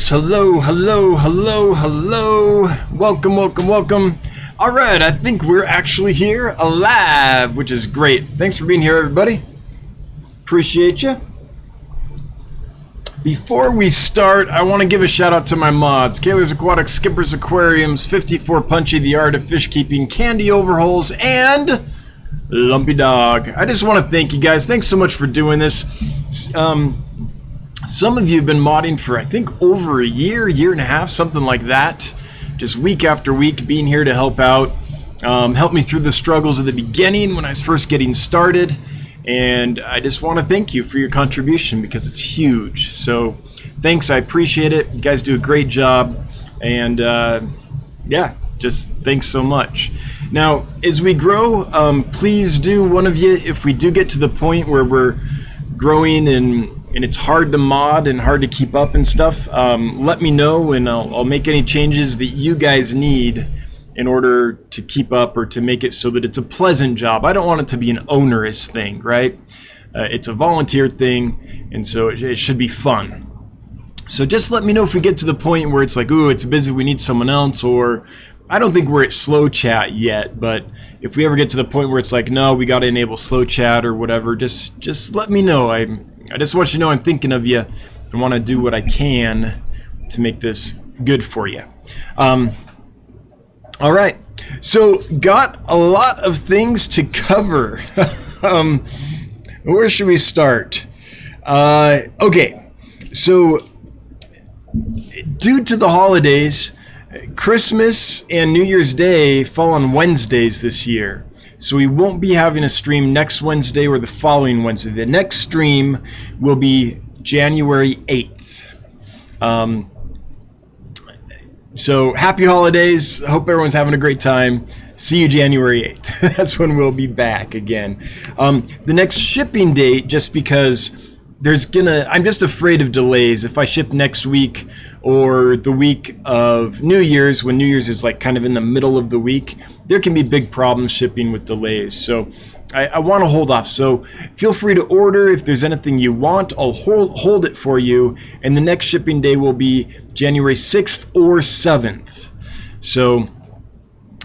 Hello, hello, hello, hello. Welcome, welcome, welcome. All right, I think we're actually here alive, which is great. Thanks for being here, everybody. Appreciate you. Before we start, I want to give a shout out to my mods. Kayla's Aquatics, Skipper's Aquariums, 54 Punchy, The Art of Fish Keeping, Candy Overhauls, and Lumpy Dog. I just want to thank you guys. Thanks so much for doing this. Some of you have been modding for, I think, over a year and a half, something like that. Just week after week, being here to help out. Help me through the struggles at the beginning when I was first getting started. And I just want to thank you for your contribution because it's huge. So thanks, I appreciate it. You guys do a great job. And yeah, just thanks so much. Now, as we grow, please do, one of you, if we do get to the point where we're growing and it's hard to mod and hard to keep up and stuff, let me know and I'll make any changes that you guys need in order to keep up or to make it so that it's a pleasant job. I don't want it to be an onerous thing, right? It's a volunteer thing, and so it should be fun. So just let me know if we get to the point where it's like, ooh, it's busy, we need someone else, or I don't think we're at slow chat yet, but if we ever get to the point where it's like, no, we got to enable slow chat or whatever, just let me know. I just want you to know I'm thinking of you and want to do what I can to make this good for you. All right, so got a lot of things to cover. Where should we start? Okay, so due to the holidays, Christmas and New Year's Day fall on Wednesdays this year. So we won't be having a stream next Wednesday or the following Wednesday. The next stream will be January 8th. So happy holidays. Hope everyone's having a great time. See you January 8th. That's when we'll be back again. The next shipping date, just because I'm just afraid of delays. If I ship next week or the week of New Year's, when New Year's is like kind of in the middle of the week, there can be big problems shipping with delays. So I want to hold off. So feel free to order if there's anything you want. I'll hold it for you. And the next shipping day will be January 6th or 7th. So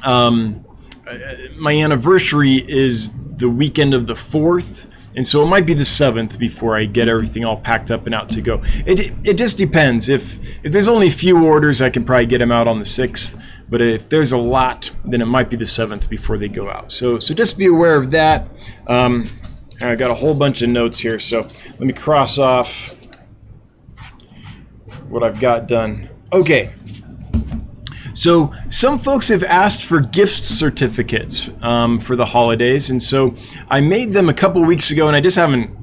my anniversary is the weekend of the 4th. And so it might be the 7th before I get everything all packed up and out to go. It just depends. If there's only a few orders, I can probably get them out on the 6th. But if there's a lot, then it might be the 7th before they go out. So just be aware of that. I got a whole bunch of notes here. So let me cross off what I've got done. Okay. So some folks have asked for gift certificates for the holidays, and so I made them a couple weeks ago, and I just haven't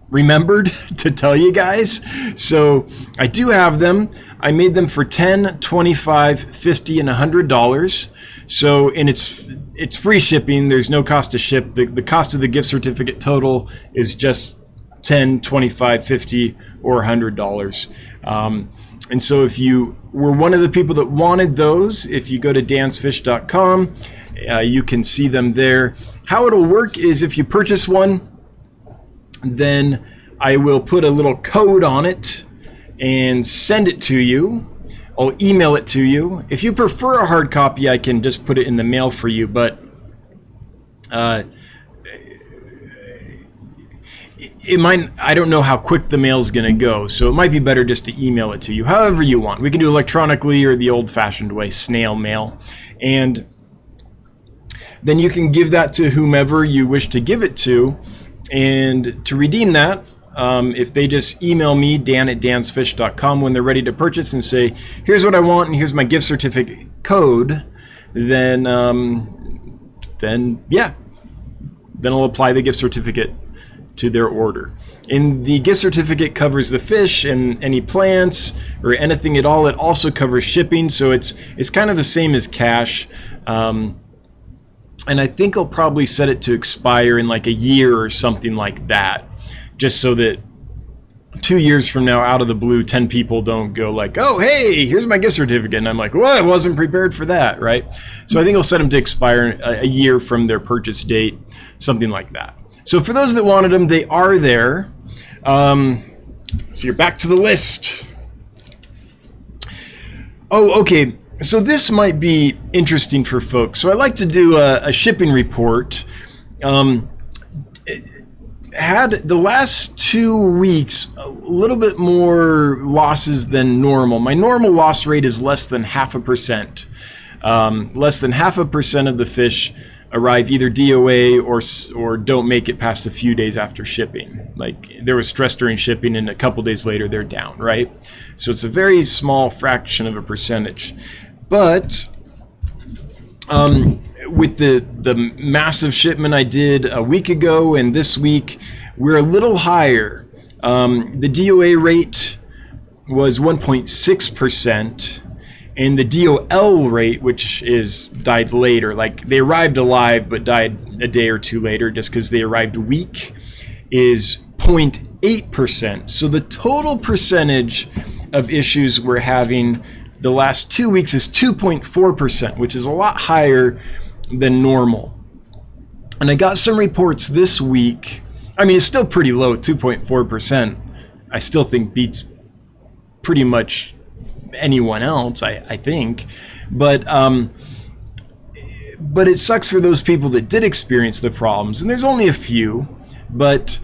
remembered to tell you guys. So I do have them. I made them for $10, $25, $50, and $100. So, and it's free shipping. There's no cost to ship. The cost of the gift certificate total is just $10, $25, $50, or $100. And so if you were one of the people that wanted those, if you go to dansfish.com, you can see them there. How it'll work is if you purchase one, then I will put a little code on it and send it to you. I'll email it to you. If you prefer a hard copy, I can just put it in the mail for you, but I don't know how quick the mail's gonna go, so it might be better just to email it to you, however you want. We can do electronically or the old-fashioned way, snail mail. And then you can give that to whomever you wish to give it to. And to redeem that, if they just email me, dan@dansfish.com, when they're ready to purchase and say, here's what I want and here's my gift certificate code, then yeah, then I'll apply the gift certificate to their order. And the gift certificate covers the fish and any plants or anything at all. It also covers shipping, so it's kind of the same as cash. And I think I'll probably set it to expire in like a year or something like that, just so that 2 years from now, out of the blue, 10 people don't go like, oh, hey, here's my gift certificate. And I'm like, well, I wasn't prepared for that, right? So I think I'll set them to expire a year from their purchase date, something like that. So for those that wanted them, they are there. So you're back to the list. Oh, okay. So this might be interesting for folks. So I like to do a shipping report. Had the last 2 weeks a little bit more losses than normal. My normal loss rate is less than 0.5%. Less than 0.5% of the fish arrive either DOA or don't make it past a few days after shipping. Like there was stress during shipping and a couple days later they're down, right? So it's a very small fraction of a percentage. But with the massive shipment I did a week ago and this week, we're a little higher. The DOA rate was 1.6%, and the DOL rate, which is died later, like they arrived alive but died a day or two later just because they arrived weak, is 0.8%. So the total percentage of issues we're having the last 2 weeks is 2.4%, which is a lot higher than normal. And I got some reports this week. I mean, it's still pretty low, 2.4%. I still think beats pretty much anyone else, I think. But it sucks for those people that did experience the problems. And there's only a few. But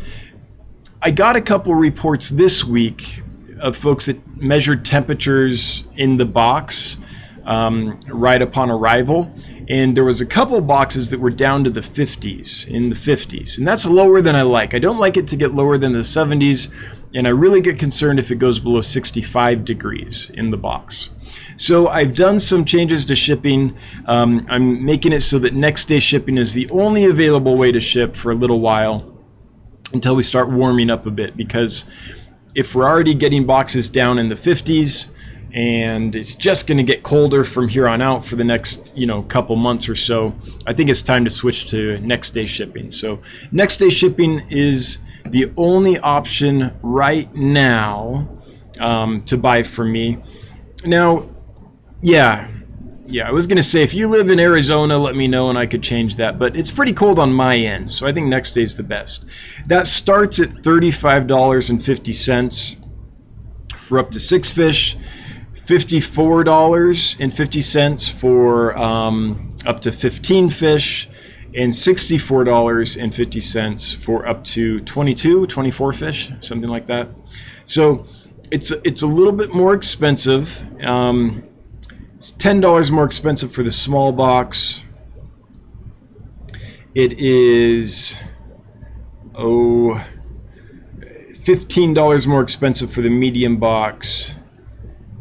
I got a couple reports this week of folks that measured temperatures in the box right upon arrival, and there was a couple boxes that were down to the 50s, in the 50s, and that's lower than I like. I don't like it to get lower than the 70s, and I really get concerned if it goes below 65 degrees in the box. So I've done some changes to shipping. I'm making it so that next day shipping is the only available way to ship for a little while until we start warming up a bit, because if we're already getting boxes down in the 50s and it's just going to get colder from here on out for the next, couple months or so, I think it's time to switch to next day shipping. So next day shipping is the only option right now to buy for me. Now, yeah, I was going to say, if you live in Arizona, let me know and I could change that. But it's pretty cold on my end, so I think next day is the best. That starts at $35.50 for up to 6 fish, $54.50 for up to 15 fish, and $64.50 for up to 24 fish, something like that. So it's a little bit more expensive. It's $10 more expensive for the small box. It is $15 more expensive for the medium box,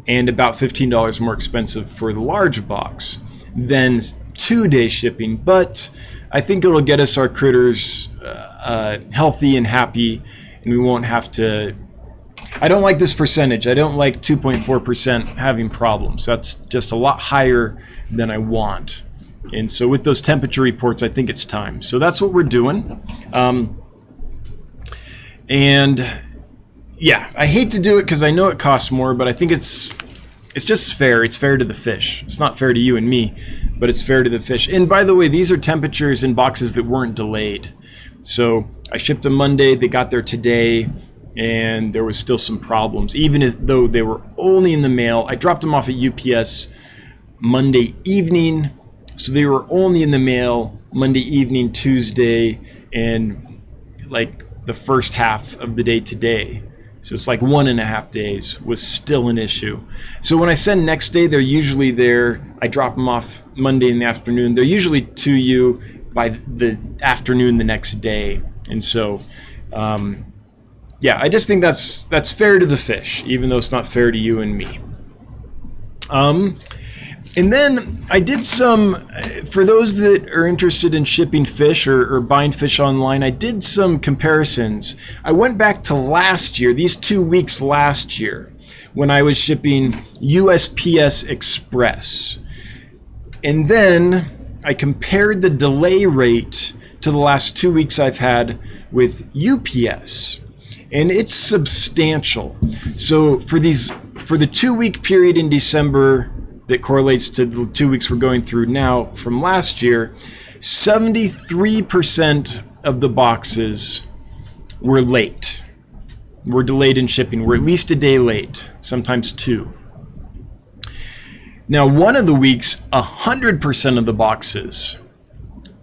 and about $15 more expensive for the large box than 2-day shipping. But I think it'll get us our critters healthy and happy, and we won't have to. I don't like this percentage. I don't like 2.4% having problems. That's just a lot higher than I want. And so with those temperature reports, I think it's time. So that's what we're doing. And yeah, I hate to do it because I know it costs more, but I think it's just fair. It's fair to the fish. It's not fair to you and me, but it's fair to the fish. And by the way, these are temperatures in boxes that weren't delayed. So I shipped them Monday. They got there today. And there was still some problems, even though they were only in the mail. I dropped them off at UPS Monday evening, so they were only in the mail Monday evening, Tuesday, and like the first half of the day today. So it's like 1.5 days was still an issue. So when I send next day, they're usually there. I drop them off Monday in the afternoon. They're usually to you by the afternoon the next day. And so, yeah, I just think that's fair to the fish, even though it's not fair to you and me. And then I did some, for those that are interested in shipping fish or buying fish online, I did some comparisons. I went back to last year, these 2 weeks last year, when I was shipping USPS Express. And then I compared the delay rate to the last 2 weeks I've had with UPS. And it's substantial. So for the 2 week period in December that correlates to the 2 weeks we're going through now from last year, 73% of the boxes were late. Were delayed in shipping. We're at least a day late, sometimes 2. Now, one of the weeks, 100% of the boxes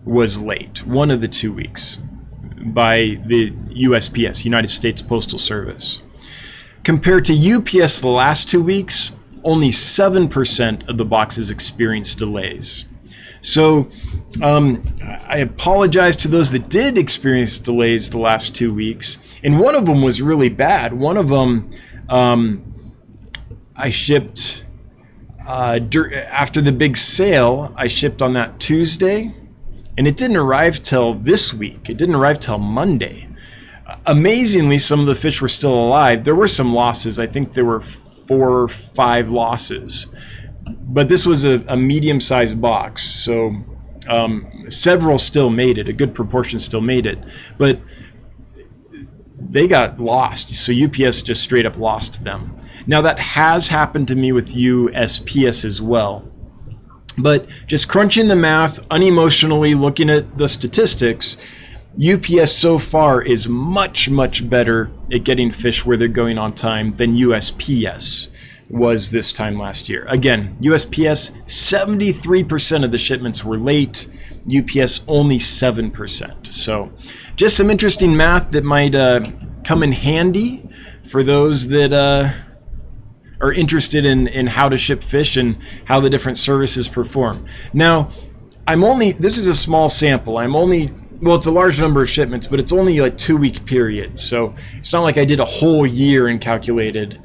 was late. One of the 2 weeks by the USPS, United States Postal Service. Compared to UPS the last 2 weeks, only 7% of the boxes experienced delays. So I apologize to those that did experience delays the last 2 weeks. And one of them was really bad. One of them I shipped after the big sale. I shipped on that Tuesday, and it didn't arrive till this week. It didn't arrive till Monday. Amazingly, some of the fish were still alive. There were some losses. I think there were 4 or 5 losses. But this was a medium-sized box, so several still made it. A good proportion still made it. But they got lost, so UPS just straight up lost them. Now, that has happened to me with USPS as well. But just crunching the math, unemotionally looking at the statistics, UPS so far is much, much better at getting fish where they're going on time than USPS was this time last year. Again, USPS, 73% of the shipments were late. UPS, only 7%. So just some interesting math that might come in handy for those that are interested in how to ship fish and how the different services perform. Now, this is a small sample. Well, it's a large number of shipments, but it's only like 2-week period. So it's not like I did a whole year and calculated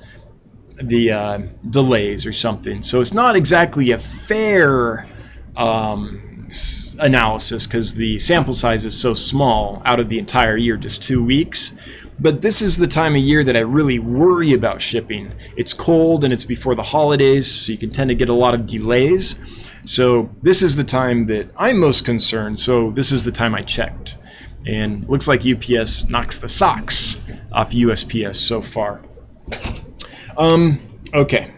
the delays or something. So it's not exactly a fair analysis because the sample size is so small out of the entire year, just 2 weeks. But this is the time of year that I really worry about shipping. It's cold and it's before the holidays, so you can tend to get a lot of delays. So this is the time that I'm most concerned. So this is the time I checked. And looks like UPS knocks the socks off USPS so far. Okay.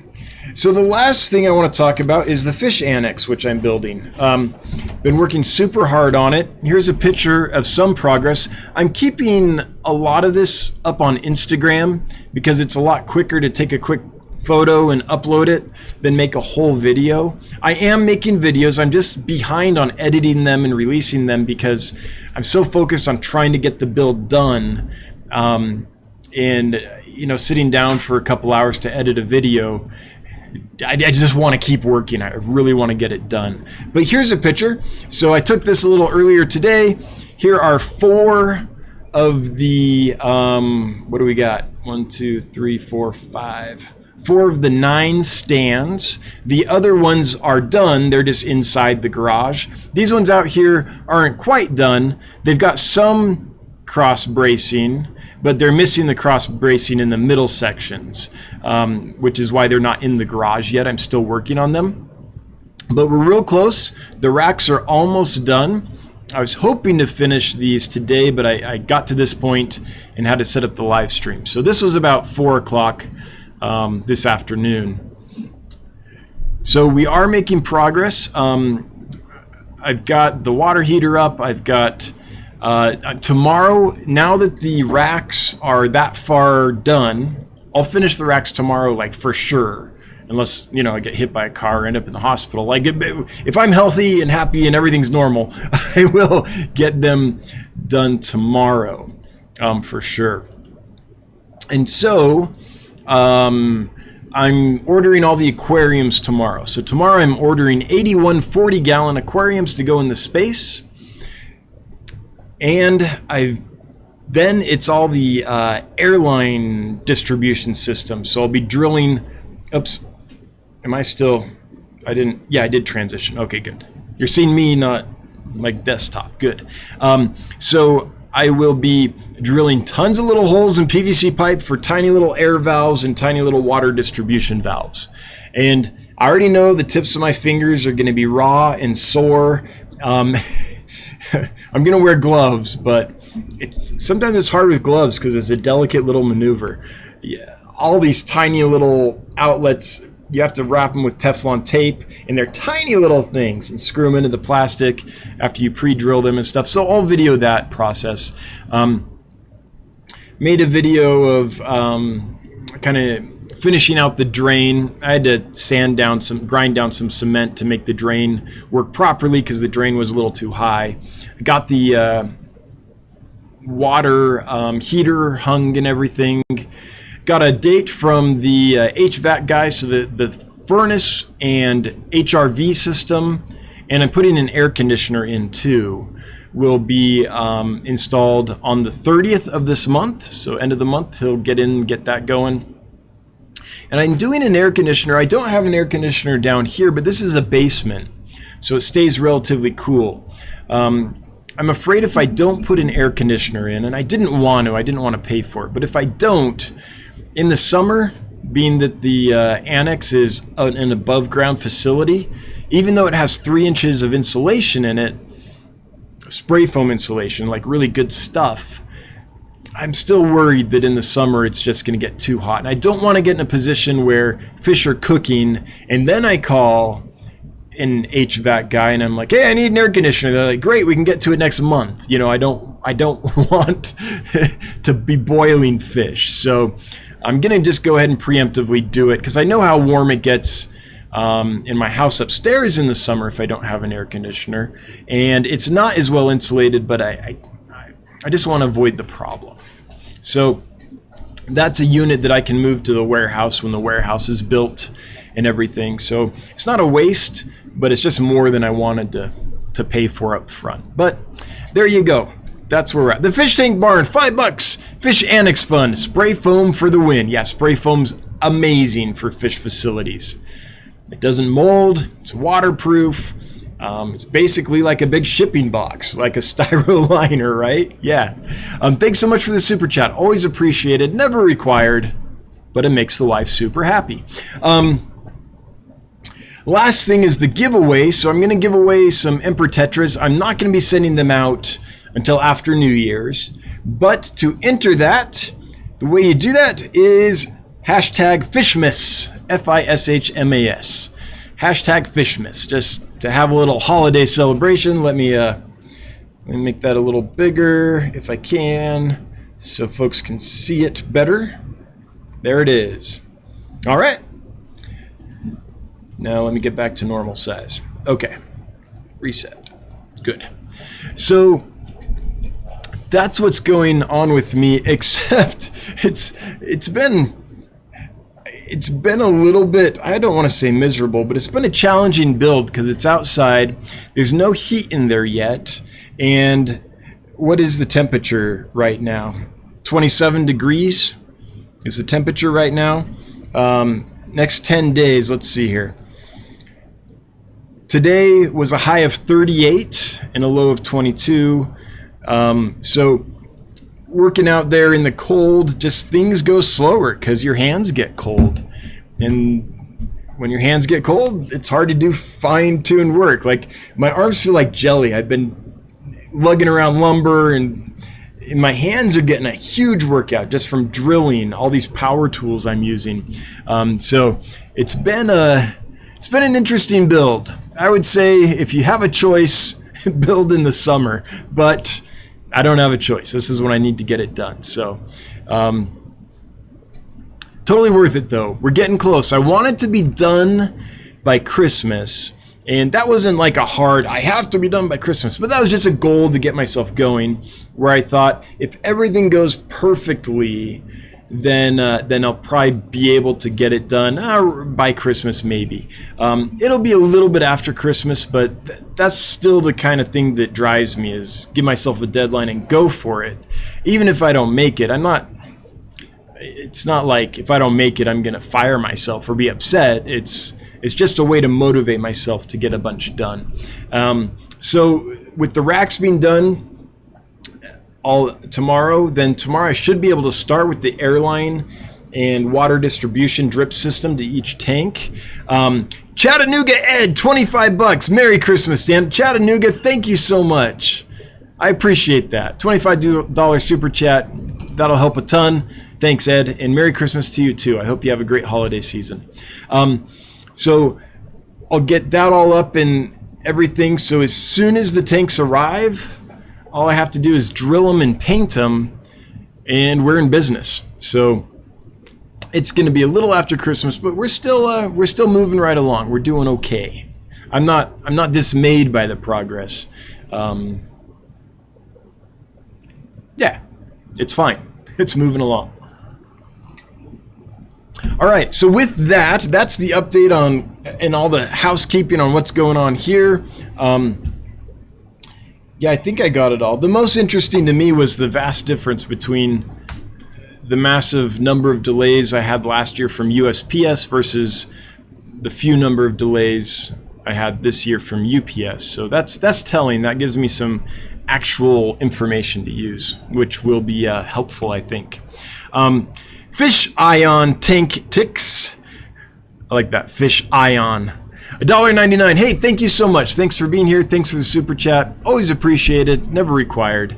So the last thing I want to talk about is the fish annex, which I'm building. Been working super hard on it. Here's a picture of some progress. I'm keeping a lot of this up on Instagram because it's a lot quicker to take a quick photo and upload it than make a whole video. I am making videos. I'm just behind on editing them and releasing them because I'm so focused on trying to get the build done. Sitting down for a couple hours to edit a video, I just want to keep working. I really want to get it done. But here's a picture. So I took this a little earlier today. Here are 4 of the, what do we got? 1, 2, 3, 4, 5. 4 of the 9 stands. The other ones are done. They're just inside the garage. These ones out here aren't quite done. They've got some cross bracing, but they're missing the cross bracing in the middle sections, which is why they're not in the garage yet. I'm still working on them, but we're real close. The racks are almost done. I was hoping to finish these today, but I got to this point and had to set up the live stream. So this was about 4 o'clock this afternoon. So we are making progress. I've got the water heater up. I've got tomorrow, now that the racks are that far done, I'll finish the racks tomorrow, like for sure, unless, I get hit by a car or end up in the hospital. Like if I'm healthy and happy and everything's normal, I will get them done tomorrow, for sure. And so, I'm ordering all the aquariums tomorrow. So tomorrow I'm ordering 81 40-gallon aquariums to go in the space. And then it's all the airline distribution system. So I'll be drilling. Oops. I did transition. Okay, good. You're seeing me, not my desktop. Good. So I will be drilling tons of little holes in PVC pipe for tiny little air valves and tiny little water distribution valves. And I already know the tips of my fingers are going to be raw and sore. I'm going to wear gloves, but sometimes it's hard with gloves because it's a delicate little maneuver. Yeah, all these tiny little outlets, you have to wrap them with Teflon tape, and they're tiny little things, and screw them into the plastic after you pre-drill them and stuff. So I'll video that process. Made a video of kind of finishing out the drain. I had to grind down some cement to make the drain work properly because the drain was a little too high. I got the water heater hung and everything. Got a date from the HVAC guy, so the furnace and HRV system, and I'm putting an air conditioner in too, will be installed on the 30th of this month. So end of the month, he'll get in and get that going. And I'm doing an air conditioner. I don't have an air conditioner down here, but this is a basement, so it stays relatively cool. I'm afraid if I don't put an air conditioner in, and I didn't want to pay for it, but if I don't, in the summer, being that the annex is an above ground facility, even though it has 3 inches of insulation in it, spray foam insulation, like really good stuff, I'm still worried that in the summer it's just going to get too hot. And I don't want to get in a position where fish are cooking and then I call an HVAC guy and I'm like, hey, I need an air conditioner. They're like, great, we can get to it next month. I don't want to be boiling fish. So I'm going to just go ahead and preemptively do it because I know how warm it gets in my house upstairs in the summer if I don't have an air conditioner. And it's not as well insulated, but I just want to avoid the problem. So that's a unit that I can move to the warehouse when the warehouse is built and everything. So it's not a waste, but it's just more than I wanted to pay for up front. But there you go. That's where we're at. The fish tank barn, $5. Fish annex fund, spray foam for the win. Yeah, spray foam's amazing for fish facilities. It doesn't mold, it's waterproof. It's basically like a big shipping box, like a styro liner, right? Yeah. Thanks so much for the super chat. Always appreciated, never required, but it makes the wife super happy. Last thing is the giveaway. So I'm going to give away some Emperor Tetras. I'm not going to be sending them out until after New Year's. But to enter that, the way you do that is hashtag Fishmas, Fishmas. Hashtag Fishmas, just to have a little holiday celebration. Let me make that a little bigger if I can, so folks can see it better. There it is. All right. Now let me get back to normal size. Okay. Reset. Good. So that's what's going on with me, except it's been a little bit, I don't want to say miserable, but it's been a challenging build because it's outside. There's no heat in there yet. And what is the temperature right now? 27 degrees is the temperature right now. Next 10 days, let's see here. Today was a high of 38 and a low of 22. So working out there in the cold, just things go slower because your hands get cold. And when your hands get cold, it's hard to do fine-tuned work. Like my arms feel like jelly. I've been lugging around lumber and my hands are getting a huge workout just from drilling all these power tools I'm using. So it's been an interesting build. I would say if you have a choice, build in the summer, but I don't have a choice. This is when I need to get it done. So totally worth it though. We're getting close. I want it to be done by Christmas. And that wasn't like a hard, I have to be done by Christmas, but that was just a goal to get myself going, where I thought if everything goes perfectly, then I'll probably be able to get it done by Christmas maybe. It'll be a little bit after Christmas, but that's still the kind of thing that drives me, is give myself a deadline and go for it. Even if I don't make it, it's not like if I don't make it, I'm going to fire myself or be upset. It's just a way to motivate myself to get a bunch done. So with the racks being done tomorrow I should be able to start with the airline and water distribution drip system to each tank. Chattanooga Ed, $25. Merry Christmas, Dan. Chattanooga, thank you so much. I appreciate that. $25 super chat. That'll help a ton. Thanks, Ed. And Merry Christmas to you too. I hope you have a great holiday season. So I'll get that all up and everything. So as soon as the tanks arrive, all I have to do is drill them and paint them, and we're in business. So It's going to be a little after Christmas, but we're still moving right along. We're doing okay. I'm not dismayed by the progress. Yeah, it's fine. It's moving along. All right, so with that, that's the update on and all the housekeeping on what's going on here. Yeah, I think I got it all. The most interesting to me was the vast difference between the massive number of delays I had last year from USPS versus the few number of delays I had this year from UPS. So that's telling. That gives me some actual information to use, which will be helpful, I think. Fish Ion Tank Ticks. I like that. Fish Ion. $1.99. Hey, thank you so much. Thanks for being here. Thanks for the super chat. Always appreciated. Never required.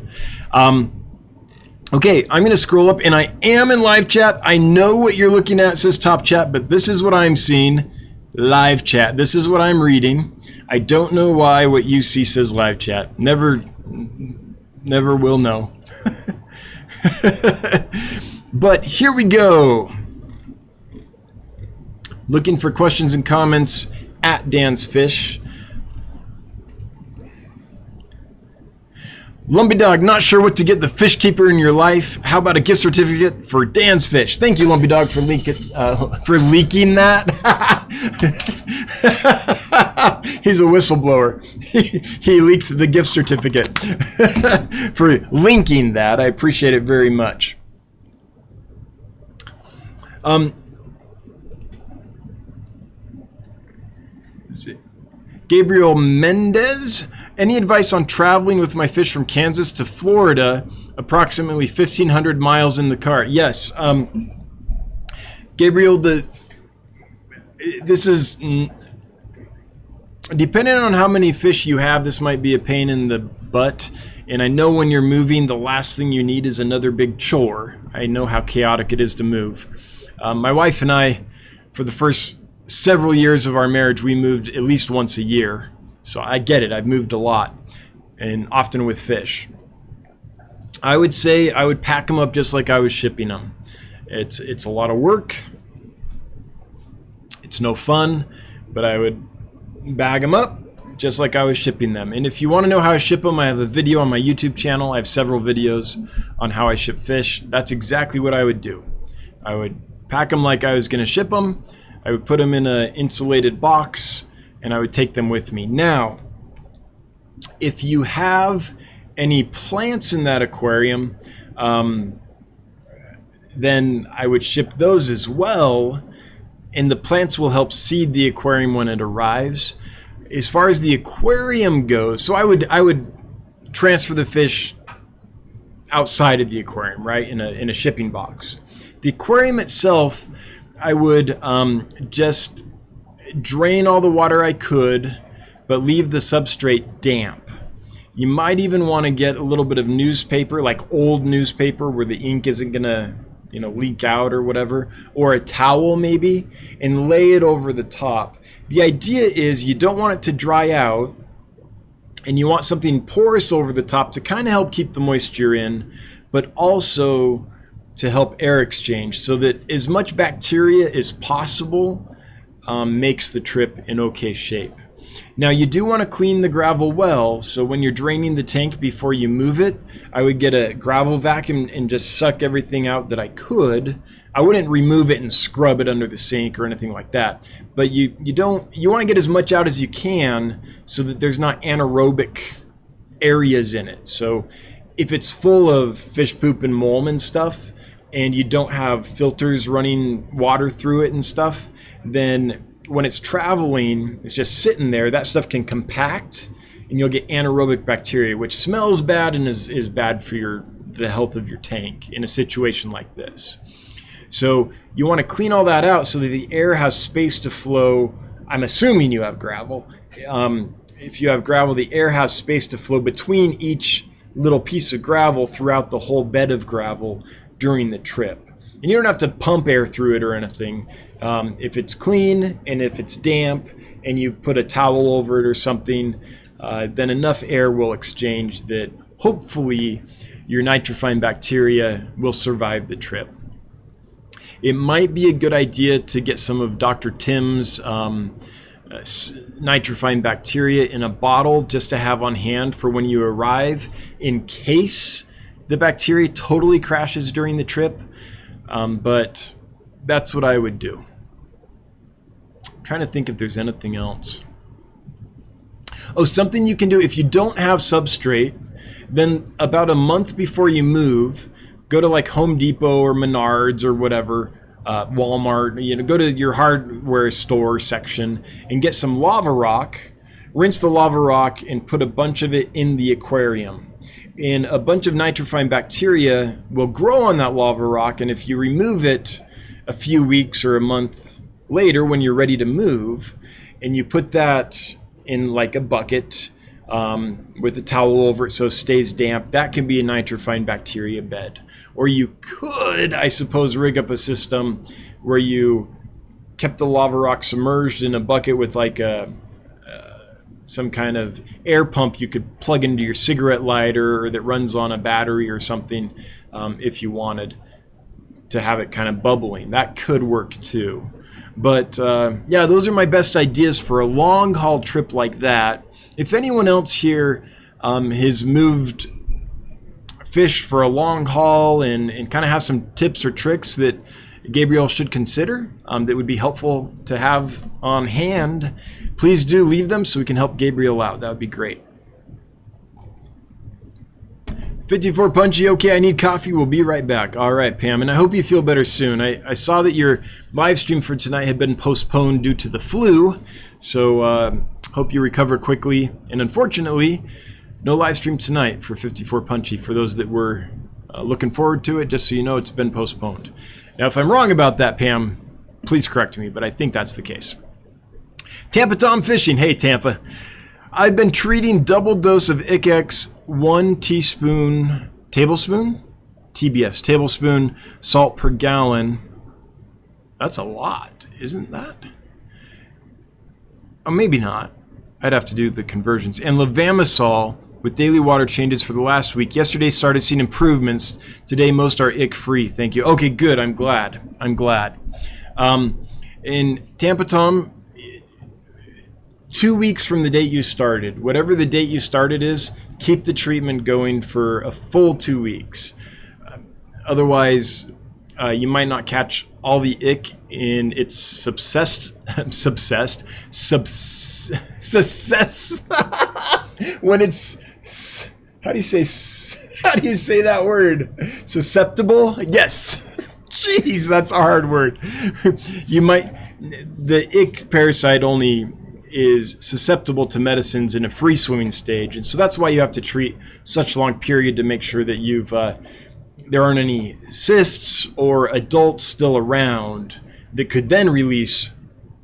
Okay, I'm going to scroll up, and I am in live chat. I know what you're looking at. It says top chat, but this is what I'm seeing. Live chat. This is what I'm reading. I don't know why what you see says live chat. Never will know. But here we go. Looking for questions and comments at Dan's Fish. Lumpy Dog, not sure what to get the fish keeper in your life. How about a gift certificate for Dan's Fish? Thank you, Lumpy Dog, for leaking that. He's a whistleblower. He leaks the gift certificate for linking that. I appreciate it very much. Gabriel Mendez, any advice on traveling with my fish from Kansas to Florida, approximately 1,500 miles in the car? Yes, Gabriel, this is depending on how many fish you have. This might be a pain in the butt, and I know when you're moving, the last thing you need is another big chore. I know how chaotic it is to move. My wife and I, for the first several years of our marriage, we moved at least once a year. So I get it. I've moved a lot, and often with fish. I would say I would pack them up just like I was shipping them. It's a lot of work. It's no fun, but I would bag them up just like I was shipping them. And if you want to know how I ship them, I have a video on my YouTube channel. I have several videos on how I ship fish. That's exactly what I would do. I would pack them like I was going to ship them. I would put them in an insulated box, and I would take them with me. Now, if you have any plants in that aquarium, then I would ship those as well, and the plants will help seed the aquarium when it arrives. As far as the aquarium goes, so I would transfer the fish outside of the aquarium, right, in a shipping box. The aquarium itself, I would just drain all the water I could, but leave the substrate damp. You might even want to get a little bit of newspaper, like old newspaper where the ink isn't going to, leak out or whatever, or a towel maybe, and lay it over the top. The idea is you don't want it to dry out, and you want something porous over the top to kind of help keep the moisture in, but also to help air exchange, so that as much bacteria as possible makes the trip in okay shape. Now, you do want to clean the gravel well, so when you're draining the tank before you move it, I would get a gravel vacuum and just suck everything out that I could. I wouldn't remove it and scrub it under the sink or anything like that, but you want to get as much out as you can so that there's not anaerobic areas in it. So if it's full of fish poop and mold and stuff, and you don't have filters running water through it and stuff, then when it's traveling, it's just sitting there, that stuff can compact, and you'll get anaerobic bacteria, which smells bad and is bad for the health of your tank in a situation like this. So you want to clean all that out so that the air has space to flow. I'm assuming you have gravel. If you have gravel, the air has space to flow between each little piece of gravel throughout the whole bed of gravel during the trip. And you don't have to pump air through it or anything. If it's clean and if it's damp and you put a towel over it or something, then enough air will exchange that hopefully your nitrifying bacteria will survive the trip. it might be a good idea to get some of Dr. Tim's nitrifying bacteria in a bottle just to have on hand for when you arrive in case the bacteria totally crashes during the trip. But that's what I would do. I'm trying to think if there's anything else. Oh, something you can do if you don't have substrate, then about a month before you move, go to like Home Depot or Menards or whatever, Walmart, go to your hardware store section and get some lava rock, rinse the lava rock and put a bunch of it in the aquarium. And a bunch of nitrifying bacteria will grow on that lava rock, and if you remove it a few weeks or a month later when you're ready to move, and you put that in like a bucket with a towel over it so it stays damp, that can be a nitrifying bacteria bed. Or you could, I suppose, rig up a system where you kept the lava rock submerged in a bucket with like some kind of air pump you could plug into your cigarette lighter, or that runs on a battery or something, if you wanted to have it kind of bubbling. That could work too. But yeah, those are my best ideas for a long haul trip like that. If anyone else here has moved fish for a long haul and kind of has some tips or tricks that Gabriel should consider that would be helpful to have on hand, please do leave them so we can help Gabriel out. That would be great. 54 Punchy, okay, I need coffee. We'll be right back. All right, Pam, and I hope you feel better soon. I saw that your live stream for tonight had been postponed due to the flu, so hope you recover quickly. And unfortunately, no live stream tonight for 54 Punchy. For those that were looking forward to it, just so you know, it's been postponed. Now, if I'm wrong about that, Pam, please correct me, but I think that's the case. Tampa Tom Fishing. Hey, Tampa. I've been treating double dose of ICX, 1 tablespoon, salt per gallon. That's a lot, isn't that? Oh, maybe not. I'd have to do the conversions. And levamisol with daily water changes for the last week. Yesterday started seeing improvements. Today most are ick free. Thank you. Okay, good. I'm glad. In Tampa Tom, 2 weeks from the date you started, whatever the date you started is, keep the treatment going for a full 2 weeks. Otherwise, you might not catch all the ick in its when it's, how do you say that word? Susceptible? Yes. Jeez, that's a hard word. The ick parasite only is susceptible to medicines in a free swimming stage, and so that's why you have to treat such a long period to make sure that there aren't any cysts or adults still around that could then release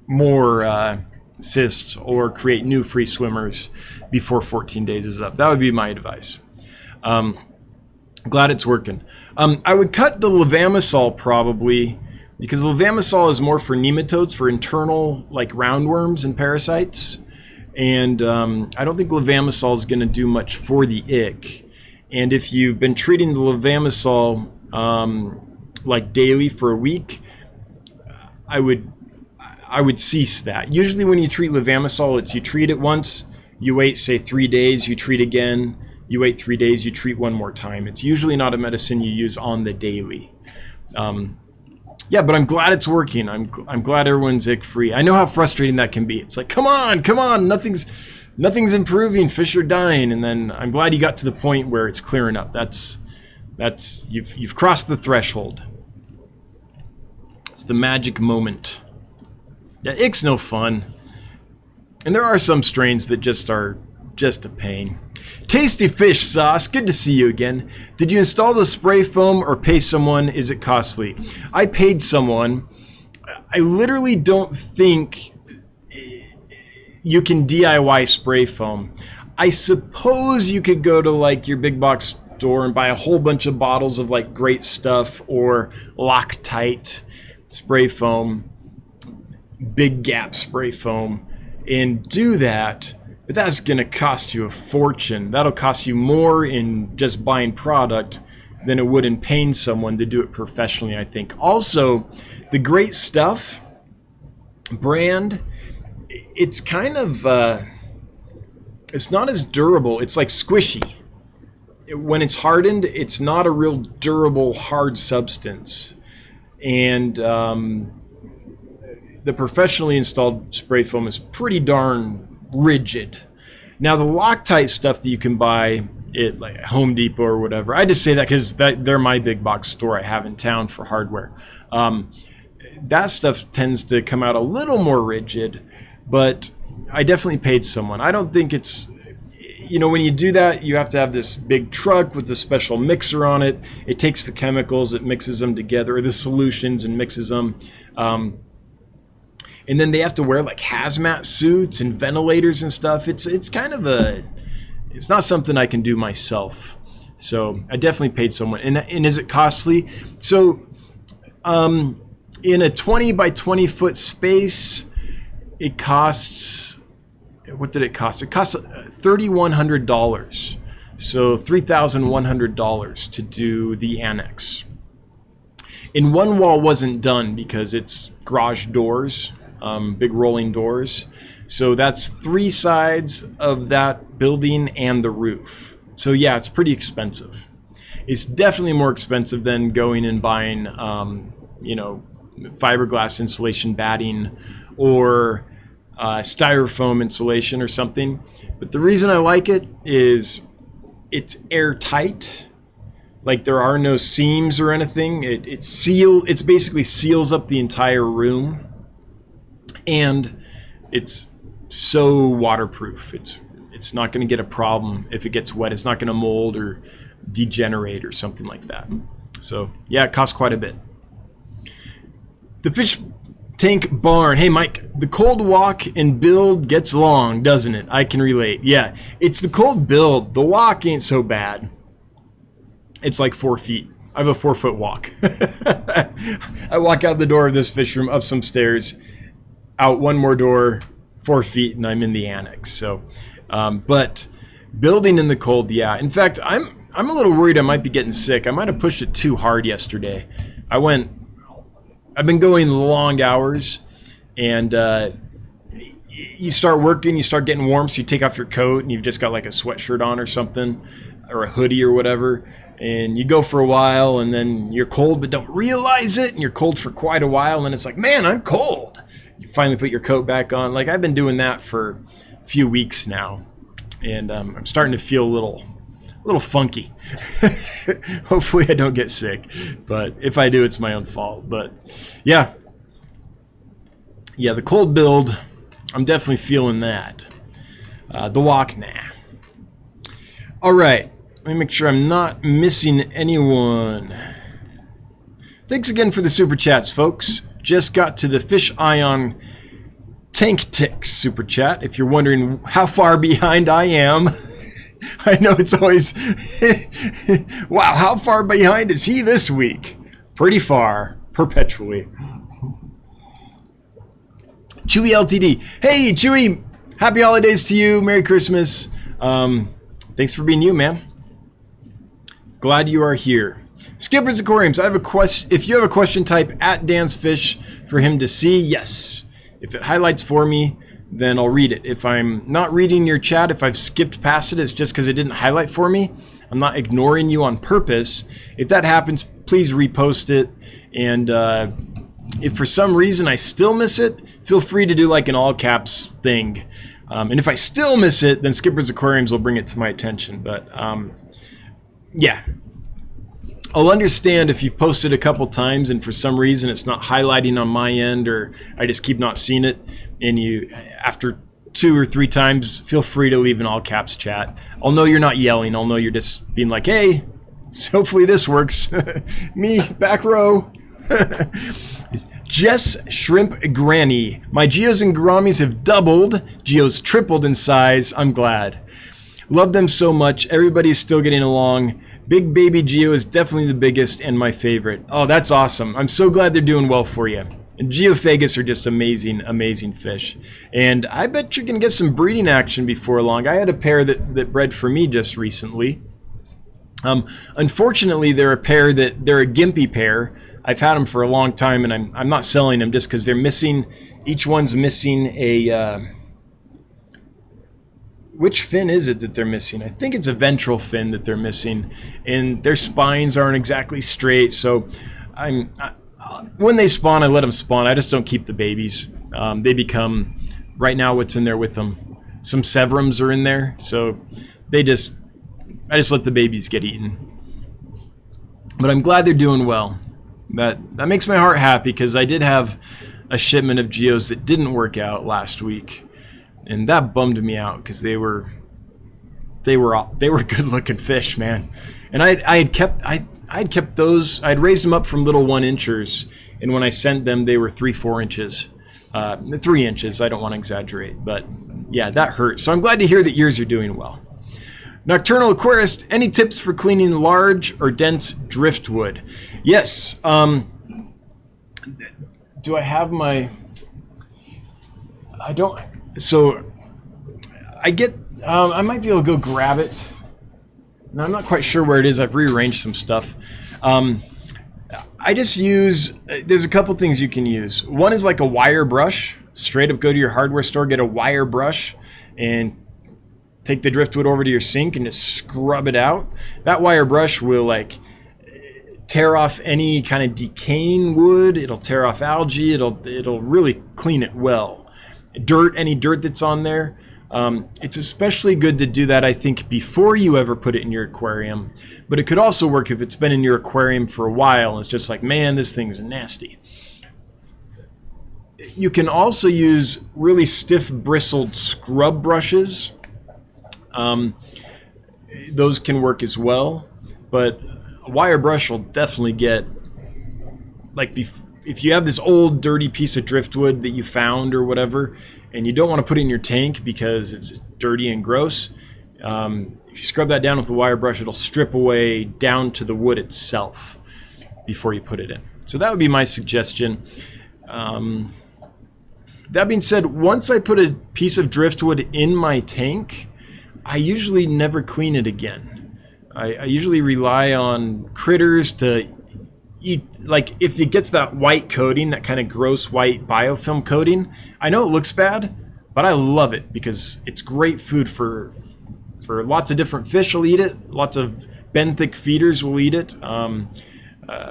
more cysts or create new free swimmers before 14 days is up. That would be my advice. Glad it's working. I would cut the levamisol probably, because levamisol is more for nematodes, for internal like roundworms and parasites. And I don't think levamisol is going to do much for the ick. And if you've been treating the levamisol like daily for a week, I would cease that. Usually when you treat levamisol, it's you treat it once, you wait say 3 days, you treat again, you wait 3 days, you treat one more time. It's usually not a medicine you use on the daily. Yeah, but I'm glad it's working. I'm glad everyone's ick free. I know how frustrating that can be. It's like, come on, nothing's improving. Fish are dying, and then I'm glad you got to the point where it's clearing up. That's you've crossed the threshold. It's the magic moment. Yeah, ick's no fun, and there are some strains that just are just a pain. Tasty Fish Sauce, good to see you again. Did you install the spray foam or pay someone? Is it costly? I paid someone. I literally don't think you can DIY spray foam. I suppose you could go to like your big box store and buy a whole bunch of bottles of like Great Stuff or Loctite spray foam, Big Gap spray foam, and do that. But that's going to cost you a fortune. That'll cost you more in just buying product than it would in paying someone to do it professionally, I think. Also, the Great Stuff brand, it's kind of, it's not as durable. It's like squishy. When it's hardened, it's not a real durable, hard substance. And the professionally installed spray foam is pretty darn rigid. Now, the Loctite stuff that you can buy at like Home Depot or whatever, I just say that because they're my big box store I have in town for hardware. That stuff tends to come out a little more rigid, but I definitely paid someone. I don't think it's, you know, when you do that, you have to have this big truck with a special mixer on it. It takes the chemicals, it mixes them together, or the solutions and mixes them. And then they have to wear like hazmat suits and ventilators and stuff. It's kind of it's not something I can do myself. So I definitely paid someone. And is it costly? So in a 20 by 20 foot space, it costs, what did it cost? It cost $3,100. So $3,100 to do the annex. And one wall wasn't done because it's garage doors, big rolling doors. So that's 3 sides of that building and the roof. So yeah, it's pretty expensive. It's definitely more expensive than going and buying, you know, fiberglass insulation batting or styrofoam insulation or something. But the reason I like it is it's airtight. Like there are no seams or anything. It basically seals up the entire room, and it's so waterproof. It's not going to get a problem if it gets wet. It's not going to mold or degenerate or something like that. So yeah, it costs quite a bit. The fish tank barn. Hey Mike, the cold walk and build gets long, doesn't it? I can relate. Yeah, it's the cold build. The walk ain't so bad. It's like 4 feet. I have a 4 foot walk. I walk out the door of this fish room, up some stairs, out one more door, 4 feet, and I'm in the annex. So, but building in the cold, yeah. In fact, I'm a little worried I might be getting sick. I might have pushed it too hard yesterday. I've been going long hours, and you start working, you start getting warm, so you take off your coat, and you've just got like a sweatshirt on or something, or a hoodie or whatever, and you go for a while, and then you're cold but don't realize it, and you're cold for quite a while, and it's like, man, I'm cold. You finally put your coat back on. Like, I've been doing that for a few weeks now, and I'm starting to feel a little funky. Hopefully I don't get sick, but if I do, it's my own fault. But yeah, the cold build, I'm definitely feeling that. The walk, nah. All right, let me make sure I'm not missing anyone. Thanks again for the super chats, folks. Just got to the Fish Ion Tank Ticks super chat. If you're wondering how far behind I am, I know it's always, wow, how far behind is he this week? Pretty far, perpetually. Chewy LTD. Hey, Chewy, happy holidays to you. Merry Christmas. Thanks for being you, man. Glad you are here. Skipper's Aquariums, I have a question. If you have a question, type at Dan's Fish for him to see. Yes. If it highlights for me, then I'll read it. If I'm not reading your chat, if I've skipped past it, it's just because it didn't highlight for me. I'm not ignoring you on purpose. If that happens, please repost it. And if for some reason I still miss it, feel free to do like an all caps thing. And if I still miss it, then Skipper's Aquariums will bring it to my attention. But yeah, I'll understand if you've posted a couple times and for some reason it's not highlighting on my end, or I just keep not seeing it, and you, after 2 or 3 times, feel free to leave an all caps chat. I'll know you're not yelling. I'll know you're just being like, hey, hopefully this works. Me, back row. Jess Shrimp Granny. My Geos and Gouramis have doubled. Geos tripled in size. I'm glad. Love them so much. Everybody's still getting along. Big Baby Geo is definitely the biggest and my favorite. Oh, that's awesome. I'm so glad they're doing well for you. And Geophagus are just amazing, amazing fish. And I bet you're going to get some breeding action before long. I had a pair that bred for me just recently. Unfortunately, they're a gimpy pair. I've had them for a long time, and I'm not selling them just because they're missing. Each one's missing a. Which fin is it that they're missing? I think it's a ventral fin that they're missing, and their spines aren't exactly straight. So, when they spawn, I let them spawn. I just don't keep the babies. They become right now. What's in there with them? Some severums are in there, so I just let the babies get eaten. But I'm glad they're doing well. That makes my heart happy, because I did have a shipment of geos that didn't work out last week, and that bummed me out because they were good looking fish, man. And I had kept those. I'd raised them up from little 1-inchers, and when I sent them, they were 3-4 inches, 3 inches. I don't want to exaggerate, but yeah, that hurt. So I'm glad to hear that yours are doing well. Nocturnal Aquarist, any tips for cleaning large or dense driftwood? Yes. Do I have my... I don't... So, I get... I might be able to go grab it. No, I'm not quite sure where it is. I've rearranged some stuff. I just use... There's a couple things you can use. One is like a wire brush. Straight up go to your hardware store, get a wire brush, and take the driftwood over to your sink and just scrub it out. That wire brush will like tear off any kind of decaying wood. It'll tear off algae. It'll really clean it well. Any dirt that's on there. It's especially good to do that, I think, before you ever put it in your aquarium. But it could also work if it's been in your aquarium for a while and it's just like, man, this thing's nasty. You can also use really stiff bristled scrub brushes. Those can work as well, but a wire brush will definitely get, like, if you have this old dirty piece of driftwood that you found or whatever, and you don't want to put it in your tank because it's dirty and gross, if you scrub that down with a wire brush, it'll strip away down to the wood itself before you put it in. So that would be my suggestion. That being said, once I put a piece of driftwood in my tank, I usually never clean it again. I usually rely on critters to eat. Like, if it gets that white coating, that kind of gross white biofilm coating, I know it looks bad, but I love it because it's great food for lots of different fish will eat it. Lots of benthic feeders will eat it.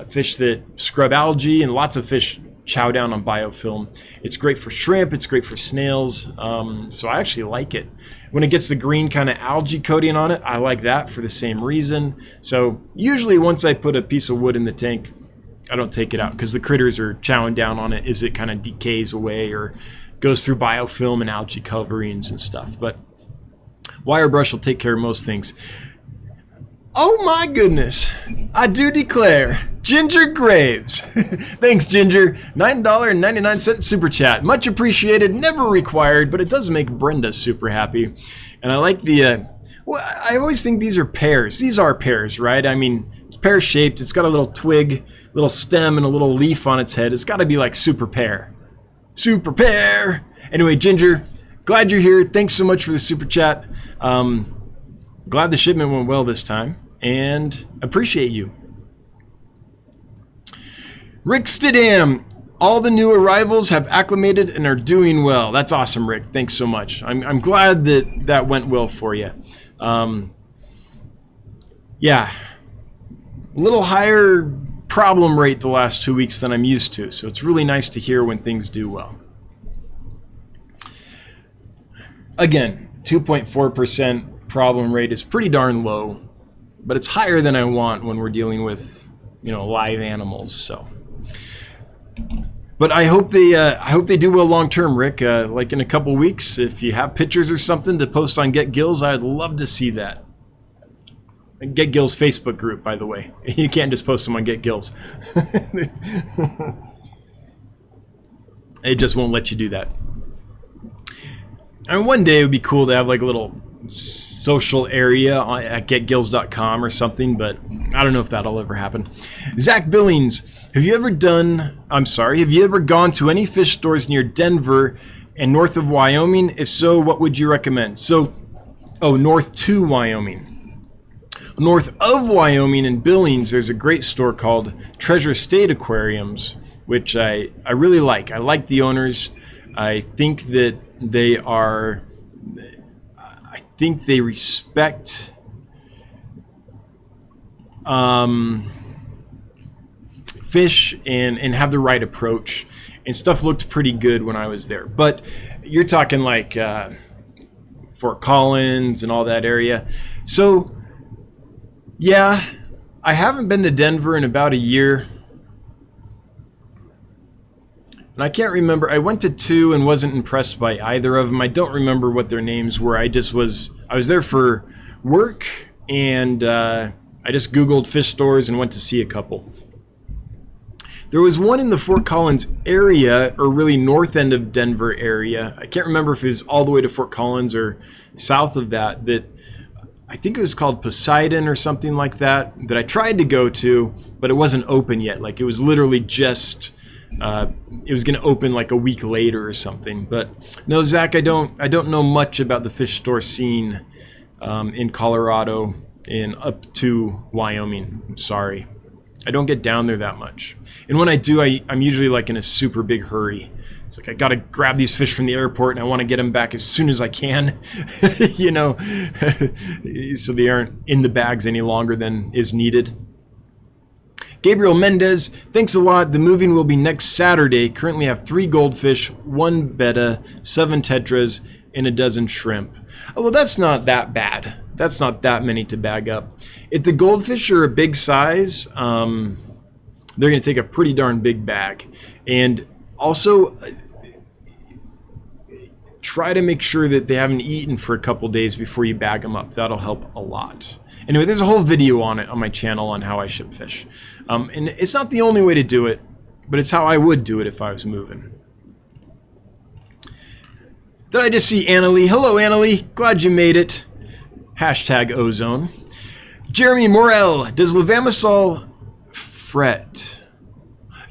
Fish that scrub algae, and lots of fish chow down on biofilm. It's great for shrimp. It's great for snails. So I actually like it. When it gets the green kind of algae coating on it, I like that for the same reason. So usually once I put a piece of wood in the tank, I don't take it out because the critters are chowing down on it as it kind of decays away or goes through biofilm and algae coverings and stuff. But wire brush will take care of most things. Oh my goodness, I do declare, Ginger Graves. Thanks, Ginger. $9.99 super chat. Much appreciated, never required, but it does make Brenda super happy. And I like the, well, I always think these are pears. These are pears, right? I mean, it's pear-shaped. It's got a little twig, little stem, and a little leaf on its head. It's got to be like super pear. Super pear. Anyway, Ginger, glad you're here. Thanks so much for the super chat. Glad the shipment went well this time. And appreciate you. Rick Stidham, all the new arrivals have acclimated and are doing well. That's awesome, Rick. Thanks so much. I'm glad that went well for you. Yeah, a little higher problem rate the last 2 weeks than I'm used to, so it's really nice to hear when things do well. Again, 2.4% problem rate is pretty darn low, but it's higher than I want when we're dealing with, live animals. So, but I hope they do well long term, Rick. Like in a couple weeks, if you have pictures or something to post on Get Gills, I'd love to see that. Get Gills Facebook group, by the way. You can't just post them on Get Gills. It just won't let you do that. And one day it would be cool to have like a little social area at getgills.com or something, but I don't know if that'll ever happen. Zach Billings, have you ever gone to any fish stores near Denver and north of Wyoming? If so, what would you recommend? So, north to Wyoming. North of Wyoming in Billings, there's a great store called Treasure State Aquariums, which I really like. I like the owners. I think that they respect fish and have the right approach. And stuff looked pretty good when I was there. But you're talking like Fort Collins and all that area. So, yeah, I haven't been to Denver in about a year. And I can't remember. I went to 2 and wasn't impressed by either of them. I don't remember what their names were. I was there for work, and I just Googled fish stores and went to see a couple. There was one in the Fort Collins area, or really north end of Denver area. I can't remember if it was all the way to Fort Collins or south of that I think it was called Poseidon or something like that I tried to go to, but it wasn't open yet. Like, it was literally just, it was going to open like a week later or something. But no, Zach, I don't know much about the fish store scene in Colorado and up to Wyoming. I'm sorry. I don't get down there that much. And when I do, I'm usually like in a super big hurry. It's like I got to grab these fish from the airport and I want to get them back as soon as I can, you know, so they aren't in the bags any longer than is needed. Gabriel Mendez, thanks a lot. The moving will be next Saturday. Currently have 3 goldfish, 1 betta, 7 tetras, and a dozen shrimp. Oh, well, that's not that bad. That's not that many to bag up. If the goldfish are a big size, they're going to take a pretty darn big bag. And also, try to make sure that they haven't eaten for a couple days before you bag them up. That'll help a lot. Anyway, there's a whole video on it on my channel on how I ship fish. And it's not the only way to do it, but it's how I would do it if I was moving. Did I just see Annalie? Hello, Annalie. Glad you made it. Hashtag ozone. Jeremy Morel. Does levamisol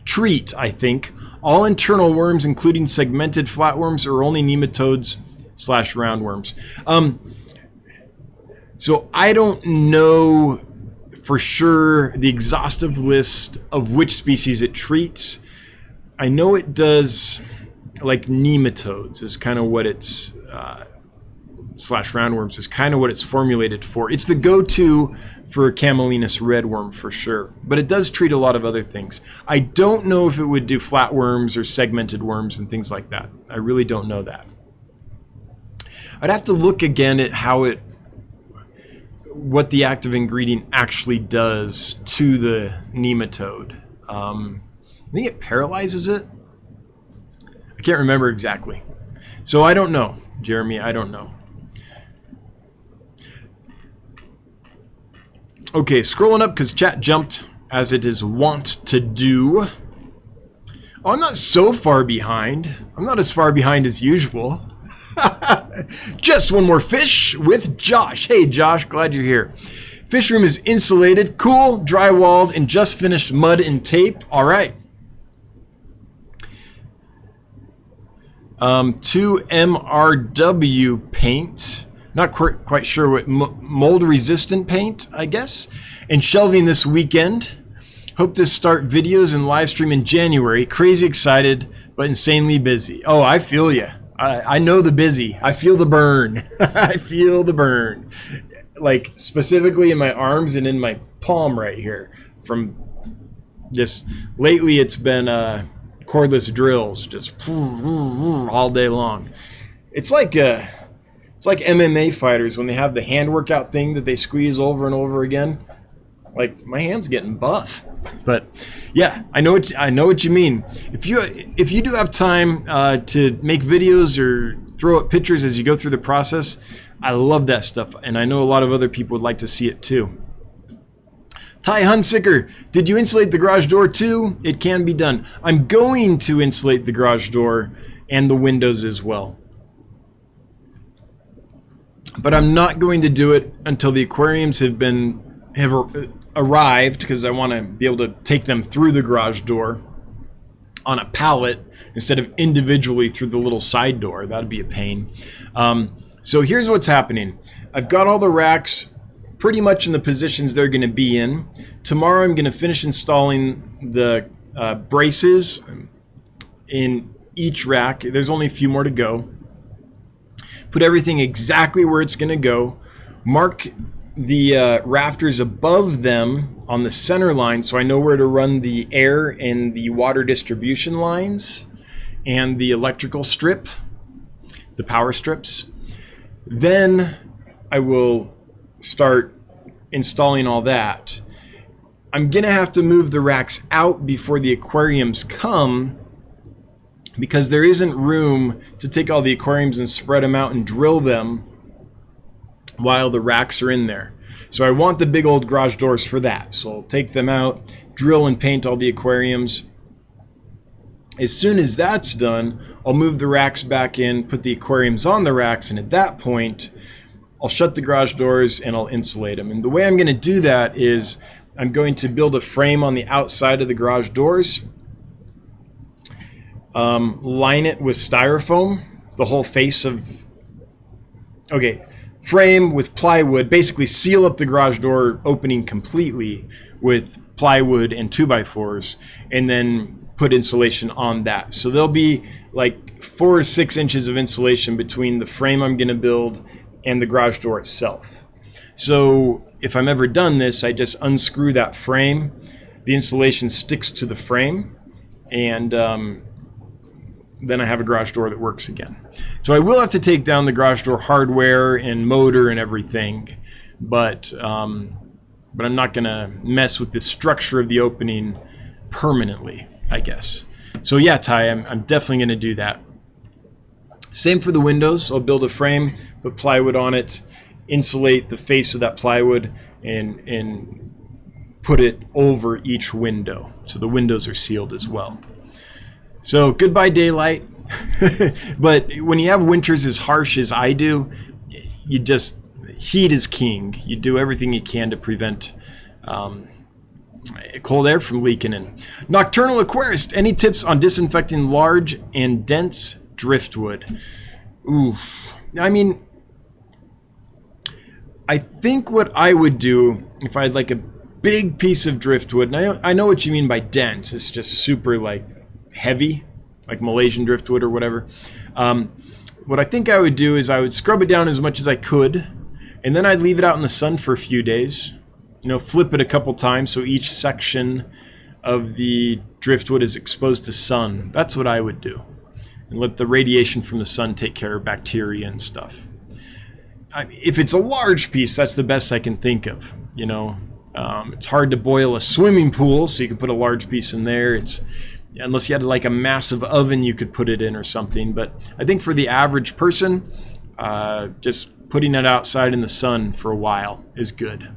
treat, I think, all internal worms, including segmented flatworms, or only nematodes / roundworms? So I don't know for sure the exhaustive list of which species it treats. I know it does, like, nematodes is kind of what it's / roundworms is kind of what it's formulated for. It's the go-to for Camelinus redworm for sure, but it does treat a lot of other things. I don't know if it would do flatworms or segmented worms and things like that. I really don't know that. I'd have to look again at what the active ingredient actually does to the nematode. I think it paralyzes it. I can't remember exactly. So I don't know, Jeremy, I don't know. Okay, scrolling up because chat jumped, as it is wont to do. Oh, I'm not so far behind. I'm not as far behind as usual. Just one more fish with Josh. Hey, Josh, glad you're here. Fish room is insulated, cool, drywalled, and just finished mud and tape. All right. 2 MRW paint. Not quite sure what, mold-resistant paint, I guess. And shelving this weekend. Hope to start videos and live stream in January. Crazy excited, but insanely busy. Oh, I feel you. I know the busy. I feel the burn. I feel the burn. Like, specifically in my arms and in my palm right here. From just, lately it's been cordless drills, just all day long. It's like MMA fighters when they have the hand workout thing that they squeeze over and over again. Like, my hand's getting buff. But yeah, I know what you mean. If you do have time to make videos or throw up pictures as you go through the process, I love that stuff, and I know a lot of other people would like to see it too. Ty Hunsicker, did you insulate the garage door too? It can be done. I'm going to insulate the garage door and the windows as well. But I'm not going to do it until the aquariums have arrived, because I want to be able to take them through the garage door on a pallet instead of individually through the little side door. That'd be a pain. So here's what's happening. I've got all the racks pretty much in the positions they're going to be in. Tomorrow I'm going to finish installing the braces in each rack. There's only a few more to go. Put everything exactly where it's going to go. Mark the rafters above them on the center line so I know where to run the air and the water distribution lines and the electrical strip, the power strips. Then I will start installing all that. I'm gonna have to move the racks out before the aquariums come because there isn't room to take all the aquariums and spread them out and drill them while the racks are in there. So I want the big old garage doors for that. So I'll take them out, drill and paint all the aquariums. As soon as that's done, I'll move the racks back in, put the aquariums on the racks, and at that point, I'll shut the garage doors and I'll insulate them. And the way I'm going to do that is I'm going to build a frame on the outside of the garage doors, line it with styrofoam, the whole face of, frame with plywood, basically seal up the garage door opening completely with plywood and 2x4s, and then put insulation on that. So there'll be like 4 or 6 inches of insulation between the frame I'm going to build and the garage door itself. So if I'm ever done this, I just unscrew that frame, the insulation sticks to the frame, and then I have a garage door that works again. So I will have to take down the garage door hardware and motor and everything, but I'm not going to mess with the structure of the opening permanently, I guess. So yeah, Ty, I'm definitely going to do that. Same for the windows. I'll build a frame, put plywood on it, insulate the face of that plywood, and put it over each window. So the windows are sealed as well. So goodbye daylight. But when you have winters as harsh as I do, heat is king. You do everything you can to prevent cold air from leaking in. Nocturnal Aquarist, any tips on disinfecting large and dense driftwood? Oof. I mean, I think what I would do if I had like a big piece of driftwood, and I know what you mean by dense, it's just super like heavy, like Malaysian driftwood or whatever. What I think I would do is I would scrub it down as much as I could, and then I'd leave it out in the sun for a few days. Flip it a couple times so each section of the driftwood is exposed to sun. That's what I would do. And let the radiation from the sun take care of bacteria and stuff. If it's a large piece, that's the best I can think of. It's hard to boil a swimming pool, so you can put a large piece in there. Unless you had like a massive oven you could put it in or something. But I think for the average person, just putting it outside in the sun for a while is good.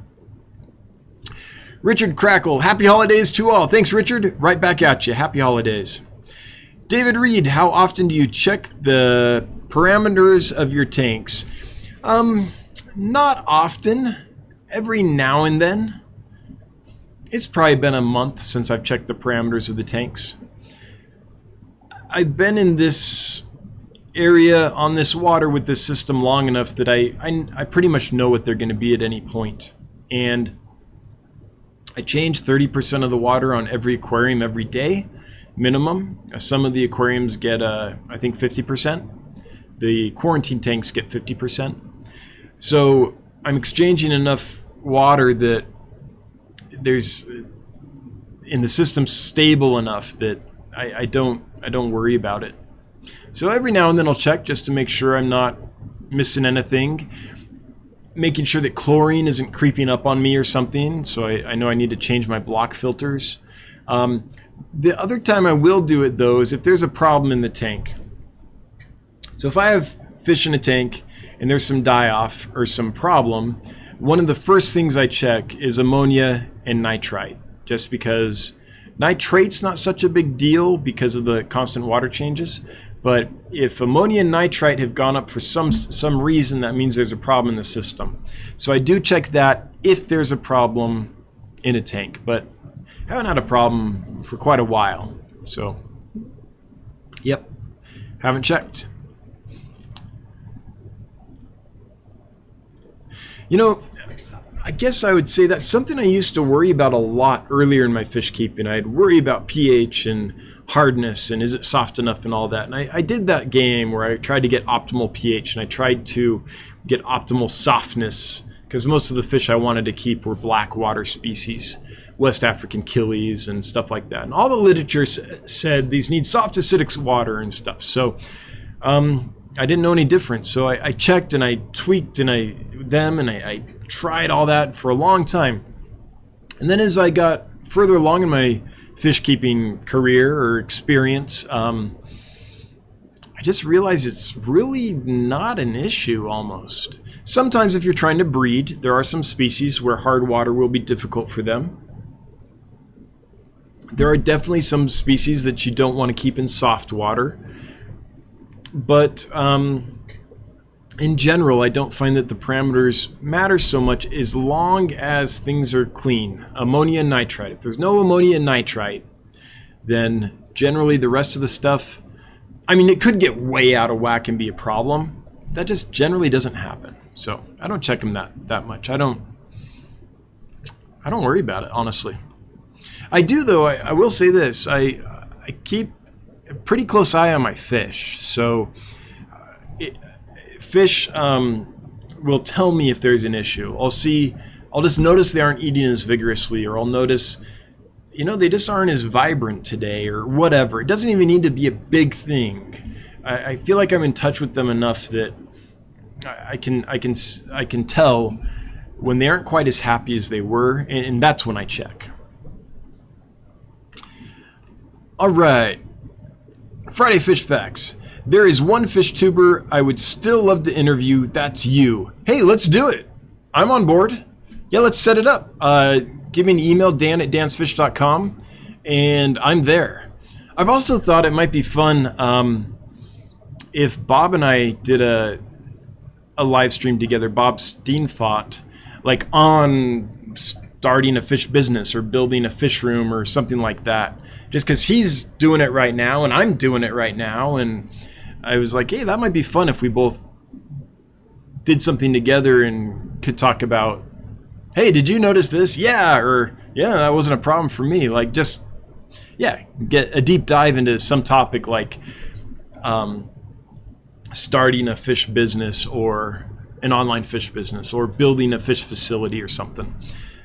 Richard Crackle, happy holidays to all. Thanks, Richard. Right back at you. Happy holidays. David Reed, how often do you check the parameters of your tanks? Not often. Every now and then. It's probably been a month since I've checked the parameters of the tanks. I've been in this area on this water with this system long enough that I pretty much know what they're going to be at any point. And I change 30% of the water on every aquarium every day, minimum. Some of the aquariums get, I think, 50%. The quarantine tanks get 50%. So I'm exchanging enough water that there's in the system stable enough that I don't worry about it. So every now and then I'll check just to make sure I'm not missing anything, making sure that chlorine isn't creeping up on me or something. So I know I need to change my block filters. The other time I will do it though is if there's a problem in the tank. So if I have fish in a tank and there's some die-off or some problem, one of the first things I check is ammonia and nitrite, just because nitrate's not such a big deal because of the constant water changes. But if ammonia and nitrite have gone up for some reason, that means there's a problem in the system. So I do check that if there's a problem in a tank, but haven't had a problem for quite a while. So, yep, haven't checked. I guess I would say that's something I used to worry about a lot earlier in my fish keeping. I'd worry about pH and hardness and is it soft enough and all that. And I did that game where I tried to get optimal pH and I tried to get optimal softness, because most of the fish I wanted to keep were black water species, West African killies and stuff like that. And all the literature said these need soft acidic water and stuff. So I didn't know any different. So I checked and I tweaked and I tried all that for a long time. And then as I got further along in my fish keeping career or experience, I just realized it's really not an issue almost. Sometimes if you're trying to breed, there are some species where hard water will be difficult for them. There are definitely some species that you don't want to keep in soft water. But in general, I don't find that the parameters matter so much as long as things are clean. Ammonia and nitrite. If there's no ammonia and nitrite, then generally the rest of the stuff, I mean, it could get way out of whack and be a problem. That just generally doesn't happen. So I don't check them that much. I don't worry about it, honestly. I do, though. I will say this. I keep a pretty close eye on my fish. So fish will tell me if there's an issue. I'll just notice they aren't eating as vigorously, or I'll notice, they just aren't as vibrant today, or whatever. It doesn't even need to be a big thing. I feel like I'm in touch with them enough that I can tell when they aren't quite as happy as they were, and that's when I check. All right, Friday Fish Facts. There is one fish tuber I would still love to interview. That's you. Hey, let's do it. I'm on board. Yeah, let's set it up. Give me an email, dan@dansfish.com, and I'm there. I've also thought it might be fun if Bob and I did a live stream together. Bob Steenfot, like on starting a fish business or building a fish room or something like that. Just because he's doing it right now and I'm doing it right now, and I was like, hey, that might be fun if we both did something together and could talk about, hey, did you notice this? Yeah, or yeah, that wasn't a problem for me. Like, just, yeah, get a deep dive into some topic like starting a fish business or an online fish business or building a fish facility or something.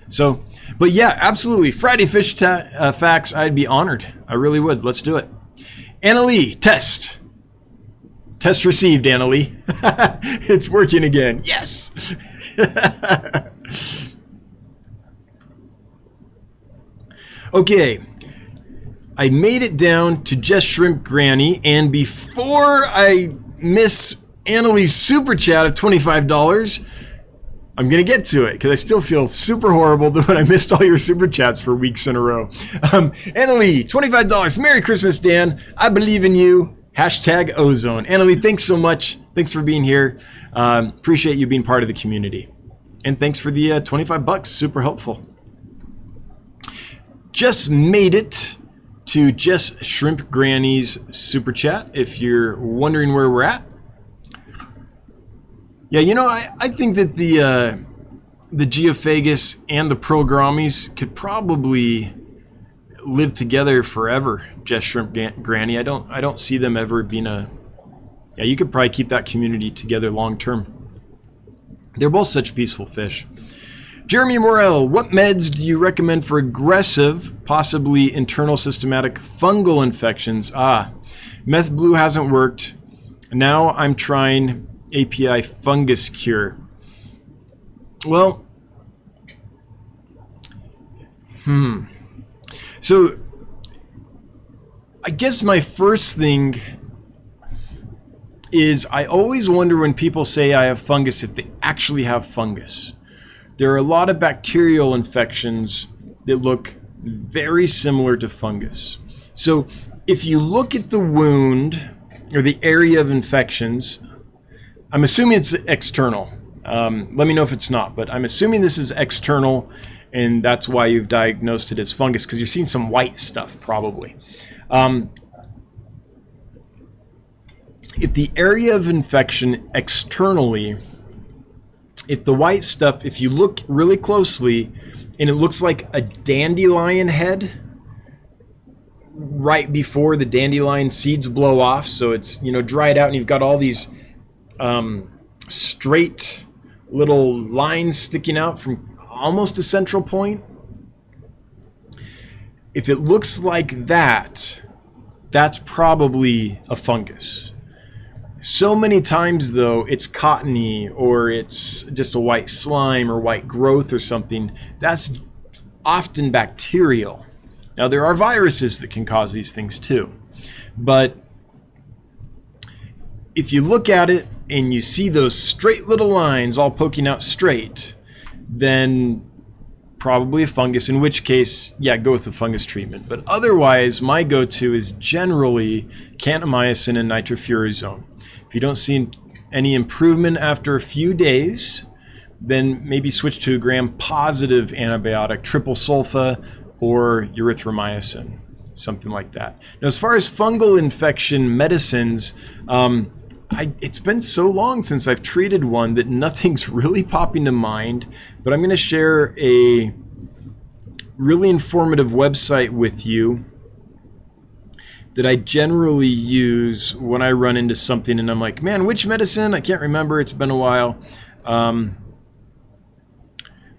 So, but yeah, absolutely. Friday Fish Facts, I'd be honored. I really would. Let's do it. Annalie, test. Test received, Annalie. It's working again. Yes. Okay. I made it down to Just Shrimp Granny, and before I miss Annalie's super chat of $25, I'm going to get to it because I still feel super horrible that when I missed all your super chats for weeks in a row. Annalie, $25. Merry Christmas, Dan. I believe in you. Hashtag ozone. Annalie, thanks so much. Thanks for being here. Appreciate you being part of the community. And thanks for the $25. Super helpful. Just made it to Just Shrimp Granny's super chat. If you're wondering where we're at. Yeah, I think that the Geophagus and the Progromies could probably live together forever. Just Shrimp Granny. I don't see them ever being yeah, you could probably keep that community together long term. They're both such peaceful fish. Jeremy Morel, what meds do you recommend for aggressive, possibly internal systematic fungal infections? Meth Blue hasn't worked. Now I'm trying API fungus cure. Well, so I guess my first thing is I always wonder when people say I have fungus if they actually have fungus. There are a lot of bacterial infections that look very similar to fungus. So if you look at the wound or the area of infections, I'm assuming it's external. Let me know if it's not, but I'm assuming this is external, and that's why you've diagnosed it as fungus, because you're seeing some white stuff probably. If the area of infection externally if the white stuff, if you look really closely and it looks like a dandelion head right before the dandelion seeds blow off, so it's, you know, dried out and you've got all these straight little lines sticking out from almost a central point. If it looks like that, that's probably a fungus. So many times though, it's cottony or it's just a white slime or white growth or something. That's often bacterial. Now there are viruses that can cause these things too. But if you look at it and you see those straight little lines all poking out straight, then probably a fungus, in which case, yeah, go with the fungus treatment. But otherwise, my go-to is generally kantamycin and nitrofurazone. If you don't see any improvement after a few days, then maybe switch to a gram-positive antibiotic, triple sulfa or erythromycin, something like that. Now, as far as fungal infection medicines, it's been so long since I've treated one that nothing's really popping to mind, but I'm going to share a really informative website with you that I generally use when I run into something and I'm like, man, which medicine? I can't remember. It's been a while.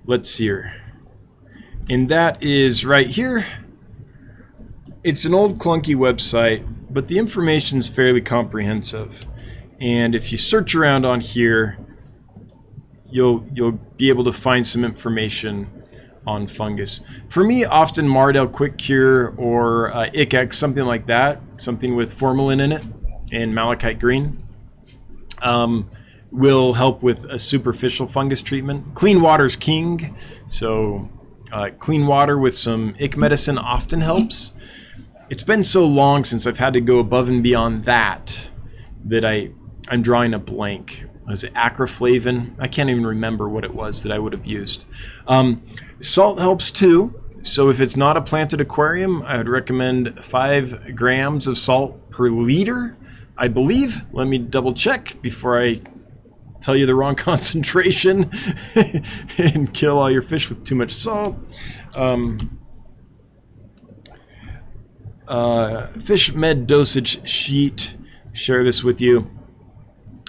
Let's see here. And that is right here. It's an old clunky website, but the information's fairly comprehensive. And if you search around on here, you'll be able to find some information on fungus. For me, often Mardel Quick Cure or Icex, something like that, something with formalin in it and malachite green, will help with a superficial fungus treatment. Clean water's king, so clean water with some ick medicine often helps. It's been so long since I've had to go above and beyond that I'm drawing a blank. Was it acroflavin? I can't even remember what it was that I would have used. Salt helps too. So if it's not a planted aquarium, I would recommend 5 grams of salt per liter, I believe. Let me double check before I tell you the wrong concentration and kill all your fish with too much salt. Fish med dosage sheet, share this with you.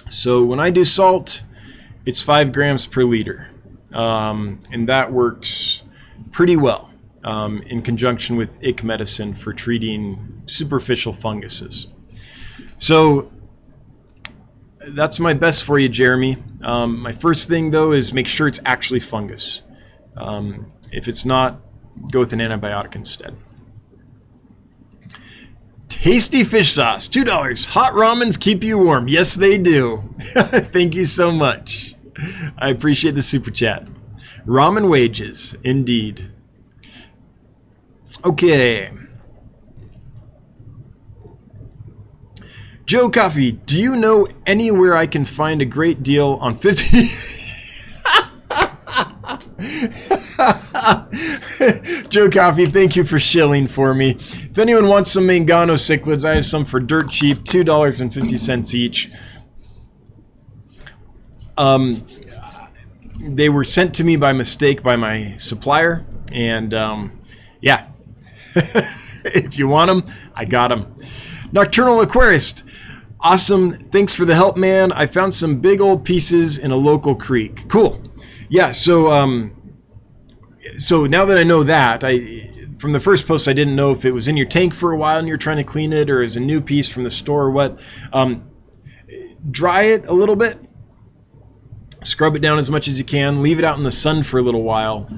So when I do salt, it's 5 grams per liter, and that works pretty well in conjunction with ick medicine for treating superficial funguses. So that's my best for you, Jeremy. My first thing though is make sure it's actually fungus. If it's not, go with an antibiotic instead. Tasty fish sauce, $2. Hot ramens keep you warm. Yes, they do. Thank you so much. I appreciate the super chat. Ramen wages, indeed. Okay. Joe Coffee, do you know anywhere I can find a great deal on 50... Joe Coffee, thank you for shilling for me. If anyone wants some Mangano cichlids, I have some for dirt cheap, $2.50 each. They were sent to me by mistake by my supplier, and yeah, if you want them, I got them. Nocturnal Aquarist, awesome. Thanks for the help, man. I found some big old pieces in a local creek. Cool. Yeah, so now that I know that, from the first post I didn't know if it was in your tank for a while and you're trying to clean it or is a new piece from the store or what. Dry it a little bit, scrub it down as much as you can, leave it out in the sun for a little while,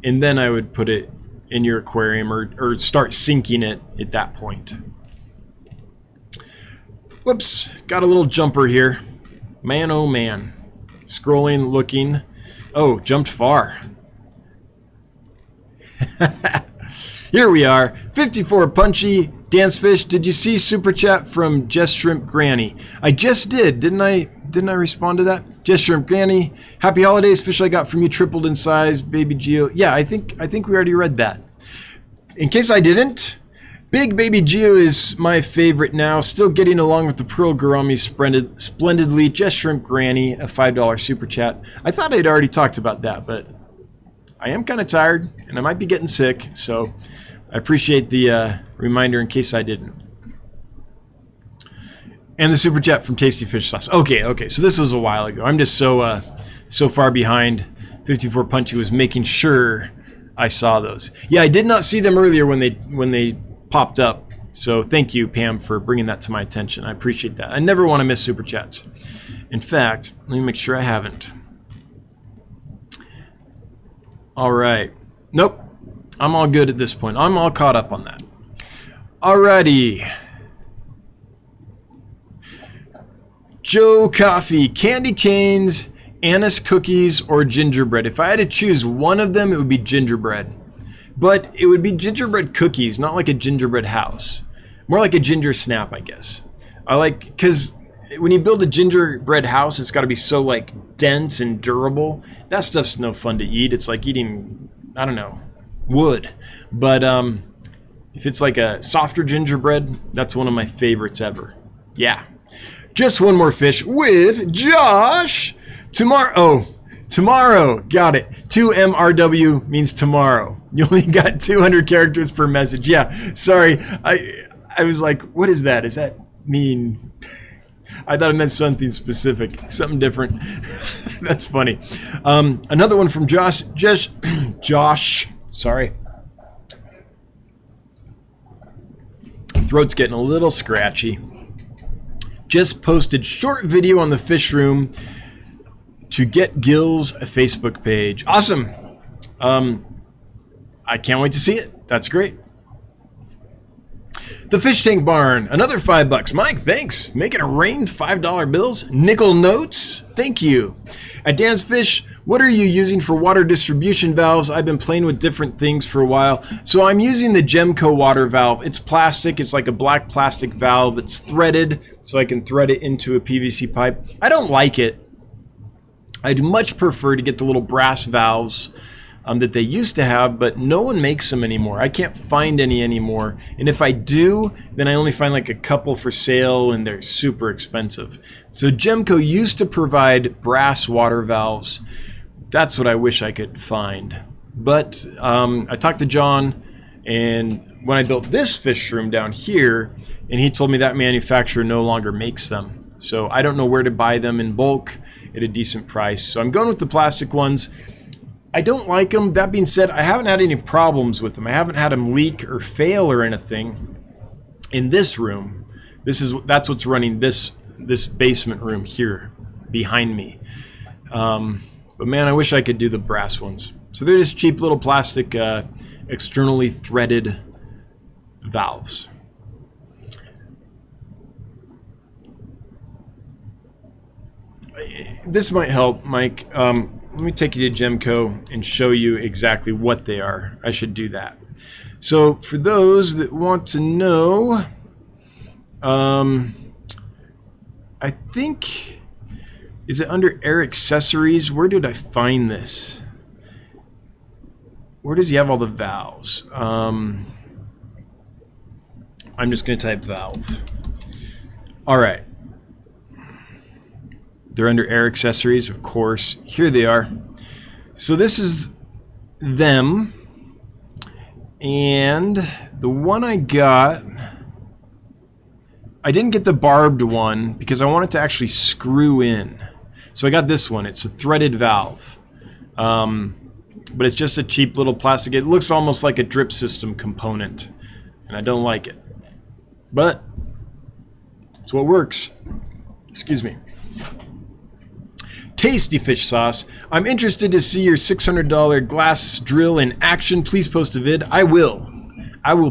and then I would put it in your aquarium or start sinking it at that point. Whoops, got a little jumper here. Man, oh man. Scrolling, looking. Oh, jumped far. Here we are. 54 punchy dance fish. Did you see super chat from Just Shrimp Granny? I just did. Didn't I respond to that? Just Shrimp Granny. Happy holidays. Fish I got from you tripled in size. Baby Geo. Yeah, I think we already read that. In case I didn't, Big Baby Geo is my favorite now. Still getting along with the Pearl Gourami splendidly. Just Shrimp Granny, a $5 super chat. I thought I'd already talked about that, but I am kind of tired, and I might be getting sick, so I appreciate the reminder in case I didn't. And the super chat from Tasty Fish Sauce. Okay, so this was a while ago. I'm just so far behind. 54 Punchy was making sure I saw those. Yeah, I did not see them earlier when they popped up. So thank you, Pam, for bringing that to my attention. I appreciate that. I never want to miss super chats. In fact, let me make sure I haven't. All right. Nope. I'm all good at this point. I'm all caught up on that. Alrighty. Joe Coffee, candy canes, anise cookies, or gingerbread. If I had to choose one of them, it would be gingerbread. But it would be gingerbread cookies, not like a gingerbread house. More like a ginger snap, I guess. I like, because when you build a gingerbread house, it's got to be so like dense and durable. That stuff's no fun to eat. It's like eating, I don't know, wood. But if it's like a softer gingerbread, that's one of my favorites ever. Yeah. Just one more fish with Josh. Tomorrow, got it. 2MRW means tomorrow. You only got 200 characters per message. Yeah, sorry. I was like, what is that? Does that mean? I thought it meant something specific, something different. That's funny. Another one from Josh. Josh. Sorry. Throat's getting a little scratchy. Just posted short video on the fish room to get Gil's Facebook page. Awesome. I can't wait to see it. That's great. The Fish Tank Barn, another $5. Mike, thanks. Making it rain $5 bills. Nickel notes, thank you. At Dan's Fish, what are you using for water distribution valves? I've been playing with different things for a while. So I'm using the Gemco water valve. It's plastic. It's like a black plastic valve. It's threaded, so I can thread it into a PVC pipe. I don't like it. I'd much prefer to get the little brass valves that they used to have, but no one makes them anymore. I can't find any anymore. And if I do, then I only find like a couple for sale, and they're super expensive. So Gemco used to provide brass water valves. That's what I wish I could find. But I talked to John, and when I built this fish room down here, and he told me that manufacturer no longer makes them. So I don't know where to buy them in bulk at a decent price. So I'm going with the plastic ones. I don't like them. That being said, I haven't had any problems with them. I haven't had them leak or fail or anything in this room. That's what's running this basement room here behind me. But man, I wish I could do the brass ones. So they're just cheap little plastic externally threaded valves. This might help, Mike. Let me take you to Gemco and show you exactly what they are. I should do that. So for those that want to know, I think, is it under Air Accessories? Where did I find this? Where does he have all the valves? I'm just going to type valve. All right. They're under Air Accessories, of course. Here they are. So this is them. And the one I got, I didn't get the barbed one because I wanted to actually screw in. So I got this one. It's a threaded valve. But it's just a cheap little plastic. It looks almost like a drip system component. And I don't like it. But it's what works. Excuse me. Tasty Fish Sauce. I'm interested to see your $600 glass drill in action. Please post a vid. I will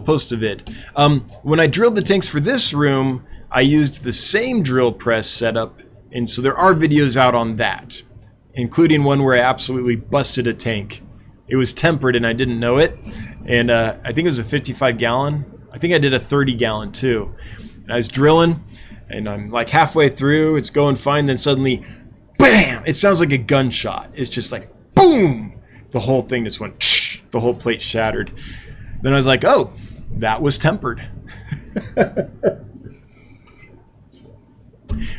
post a vid. When I drilled the tanks for this room, I used the same drill press setup, and so there are videos out on that, including one where I absolutely busted a tank. It was tempered and I didn't know it, and I think it was a 55 gallon. I think I did a 30 gallon too. And I was drilling, and I'm like halfway through, it's going fine, then suddenly, bam! It sounds like a gunshot. It's just like, boom! The whole thing just went, the whole plate shattered. Then I was like, oh, that was tempered.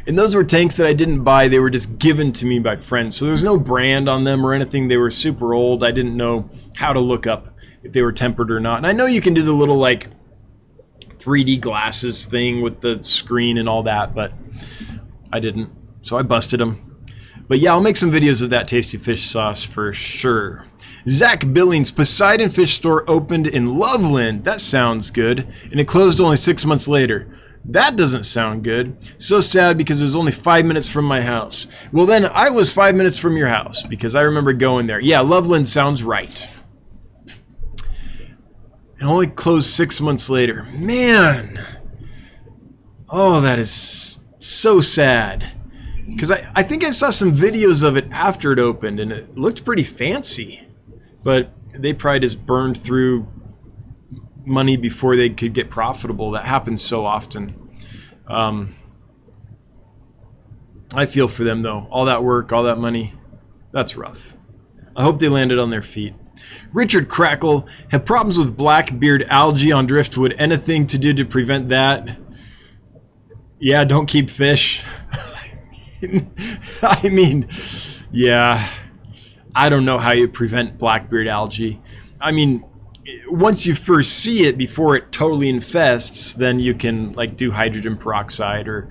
And those were tanks that I didn't buy. They were just given to me by friends. So there's no brand on them or anything. They were super old. I didn't know how to look up if they were tempered or not. And I know you can do the little like 3D glasses thing with the screen and all that, but I didn't. So I busted them. But yeah, I'll make some videos of that tasty fish sauce for sure. Zach Billings, Poseidon Fish Store opened in Loveland. That sounds good. And it closed only 6 months later. That doesn't sound good. So sad because it was only 5 minutes from my house. Well, then I was 5 minutes from your house because I remember going there. Yeah, Loveland sounds right. And only closed 6 months later. Man. Oh, that is so sad. Because I think I saw some videos of it after it opened and it looked pretty fancy. But they probably just burned through money before they could get profitable. That happens so often. I feel for them though. All that work, all that money, that's rough. I hope they landed on their feet. Richard Crackle, have problems with blackbeard algae on driftwood. Anything to do to prevent that? Yeah, don't keep fish. I mean, yeah, I don't know how you prevent blackbeard algae. I mean, once you first see it before it totally infests, then you can like do hydrogen peroxide. Or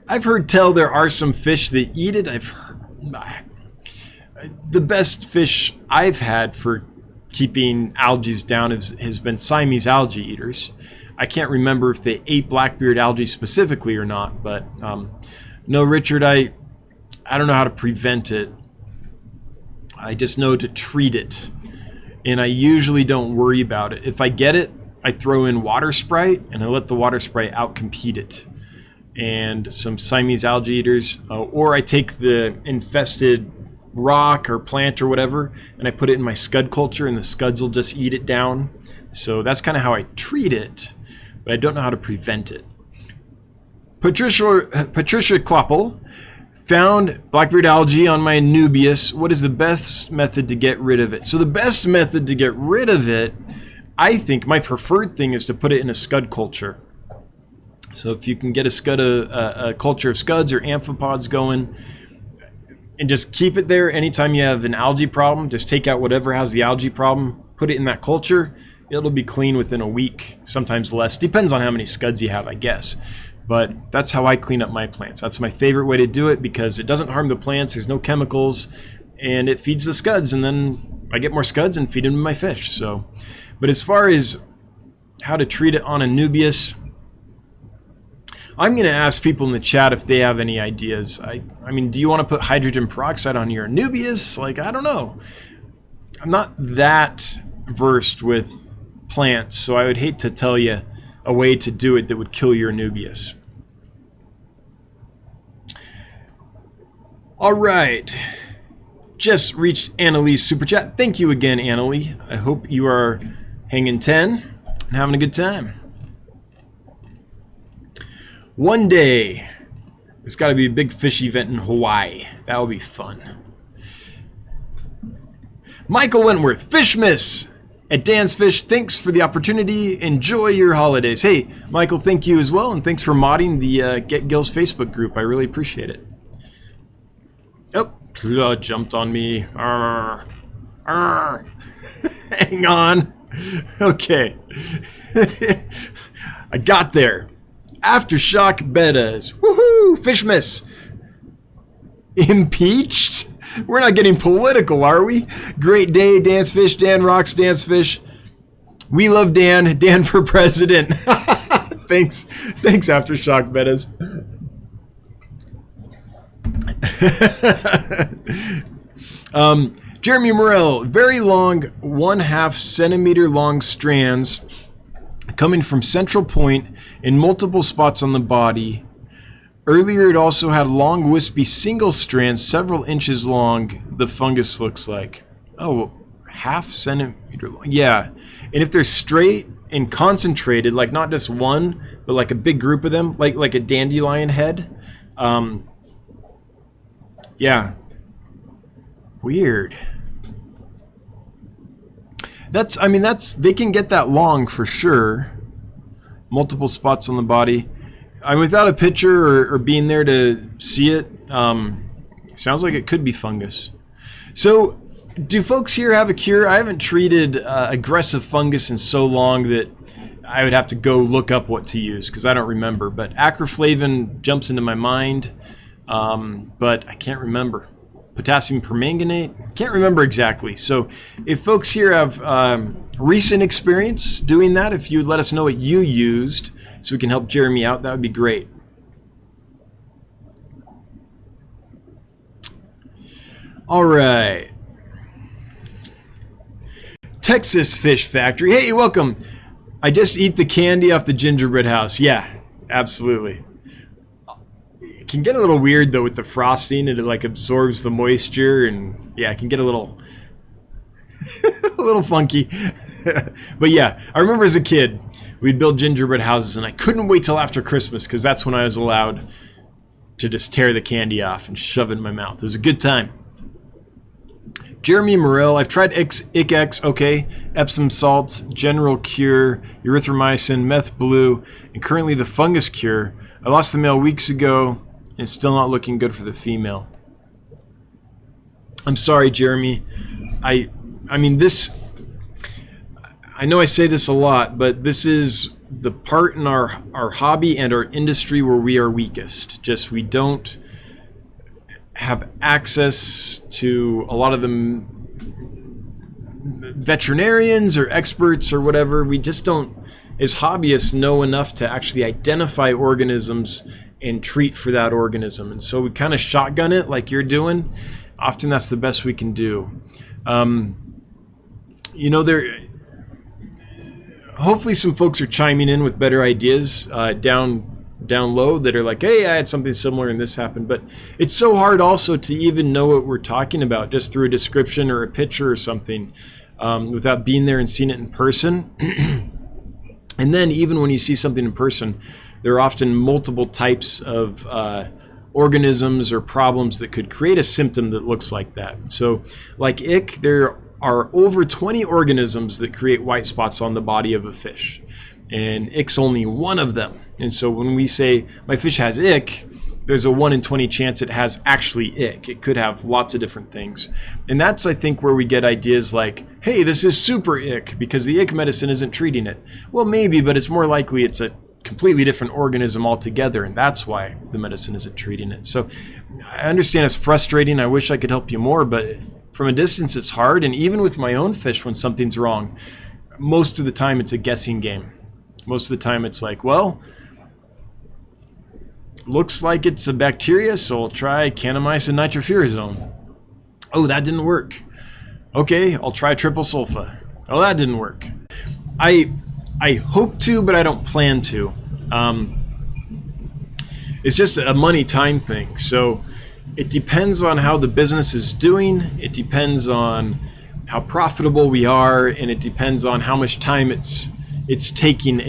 I've heard tell there are some fish that eat it. I've heard, the best fish I've had for keeping algae down has been Siamese algae eaters. I can't remember if they ate blackbeard algae specifically or not, but no, Richard, I don't know how to prevent it. I just know to treat it. And I usually don't worry about it. If I get it, I throw in water sprite and I let the water sprite outcompete it. And some Siamese algae eaters, or I take the infested rock or plant or whatever and I put it in my scud culture and the scuds will just eat it down. So that's kind of how I treat it, but I don't know how to prevent it. Patricia Kloppel, found blackbeard algae on my Anubias. What is the best method to get rid of it? So the best method to get rid of it, I think my preferred thing is to put it in a scud culture. So if you can get a culture of scuds or amphipods going and just keep it there anytime you have an algae problem, just take out whatever has the algae problem, put it in that culture, it'll be clean within a week, sometimes less. Depends on how many scuds you have, I guess. But that's how I clean up my plants. That's my favorite way to do it because it doesn't harm the plants, there's no chemicals, and it feeds the scuds, and then I get more scuds and feed them to my fish. So, but as far as how to treat it on Anubias, I'm going to ask people in the chat if they have any ideas. I mean, do you want to put hydrogen peroxide on your Anubias? Like, I don't know. I'm not that versed with plants, so I would hate to tell you a way to do it that would kill your Anubias. All right. Just reached Annalie's super chat. Thank you again, Annalie. I hope you are hanging 10 and having a good time. One day, there's got to be a big fish event in Hawaii. That will be fun. Michael Wentworth, Fishmas at Dan's Fish. Thanks for the opportunity. Enjoy your holidays. Hey, Michael, thank you as well, and thanks for modding the Get Gills Facebook group. I really appreciate it. Oh, jumped on me. Arr, arr. Hang on. Okay. I got there. Aftershock betas. Woohoo! Fishmas. Impeached? We're not getting political, are we? Great day, Dan's Fish. Dan rocks Dan's Fish. We love Dan. Dan for president. Thanks, Aftershock betas. Jeremy Morell, very long, 1/2 centimeter long strands coming from central point in multiple spots on the body. Earlier it also had long wispy single strands several inches long, the fungus looks like. Oh, 1/2 centimeter long. Yeah, and if they're straight and concentrated, like not just one, but like a big group of them, like a dandelion head. Yeah. Weird. I mean, they can get that long for sure. Multiple spots on the body. Without a picture or being there to see it, sounds like it could be fungus. So, do folks here have a cure? I haven't treated aggressive fungus in so long that I would have to go look up what to use because I don't remember. But acroflavin jumps into my mind, but I can't remember. Potassium permanganate, can't remember exactly. So if folks here have recent experience doing that, if you'd let us know what you used so we can help Jeremy out, that would be great. All right. Texas Fish Factory. Hey, welcome. I just eat the candy off the gingerbread house. Yeah, absolutely. It can get a little weird though with the frosting, and it like absorbs the moisture, and yeah, it can get a little a little funky. But yeah, I remember as a kid, we'd build gingerbread houses, and I couldn't wait till after Christmas because that's when I was allowed to just tear the candy off and shove it in my mouth. It was a good time. Jeremy Morell, I've tried ICX, okay, Epsom salts, General Cure, erythromycin, meth blue, and currently the fungus cure. I lost the male weeks ago, and it's still not looking good for the female. I'm sorry, Jeremy. I mean, I know I say this a lot, but this is the part in our hobby and our industry where we are weakest. Just we don't have access to a lot of the veterinarians or experts or whatever. We just don't, as hobbyists, know enough to actually identify organisms and treat for that organism. And so we kind of shotgun it like you're doing. Often that's the best we can do. You know, hopefully some folks are chiming in with better ideas down low that are like, hey, I had something similar and this happened. But it's so hard also to even know what we're talking about just through a description or a picture or something without being there and seeing it in person. And then even when you see something in person, there are often multiple types of organisms or problems that could create a symptom that looks like that. So like ick, there are over 20 organisms that create white spots on the body of a fish. And ick's only one of them. And so when we say my fish has ick, there's a 1 in 20 chance it has actually ick. It could have lots of different things. And that's, I think, where we get ideas like, hey, this is super ick because the ick medicine isn't treating it. Well, maybe, but it's more likely it's a completely different organism altogether, and that's why the medicine isn't treating it. So I understand it's frustrating. I wish I could help you more, but from a distance it's hard. And even with my own fish, when something's wrong, most of the time it's a guessing game. Most of the time it's like, well, looks like it's a bacteria, so I'll try kanamycin nitrofurazone. Oh, that didn't work. Okay, I'll try triple sulfa. Oh, that didn't work. I hope to, but I don't plan to. It's just a money time thing. So it depends on how the business is doing. It depends on how profitable we are, and it depends on how much time it's taking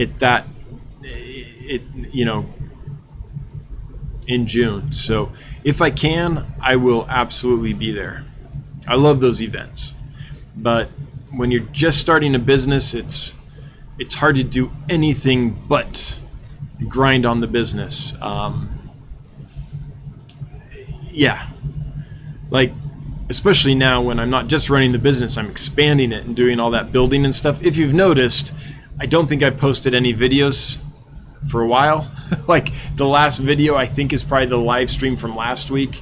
in June. So if I can, I will absolutely be there. I love those events. But when you're just starting a business, it's hard to do anything but grind on the business. Yeah. Like, especially now when I'm not just running the business, I'm expanding it and doing all that building and stuff. If you've noticed, I don't think I posted any videos for a while. Like the last video I think is probably the live stream from last week.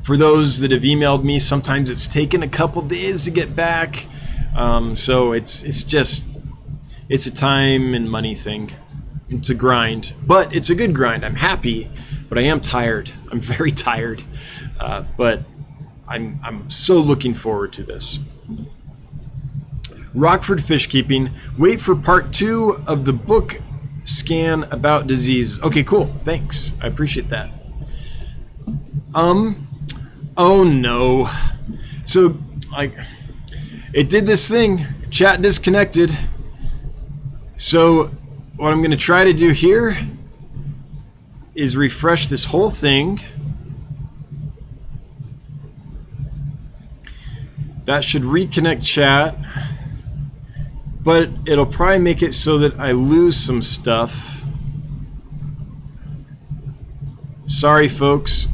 For those that have emailed me, sometimes it's taken a couple days to get back. So it's a time and money thing. It's a grind, but it's a good grind. I'm happy, but I am tired. I'm very tired, but I'm so looking forward to this. Rockford Fish Keeping. Wait for part 2 of the book scan about disease. Okay, cool. Thanks. I appreciate that. Oh no. So, it did this thing. Chat disconnected. So, what I'm going to try to do here is refresh this whole thing. That should reconnect chat, but it'll probably make it so that I lose some stuff. Sorry, folks.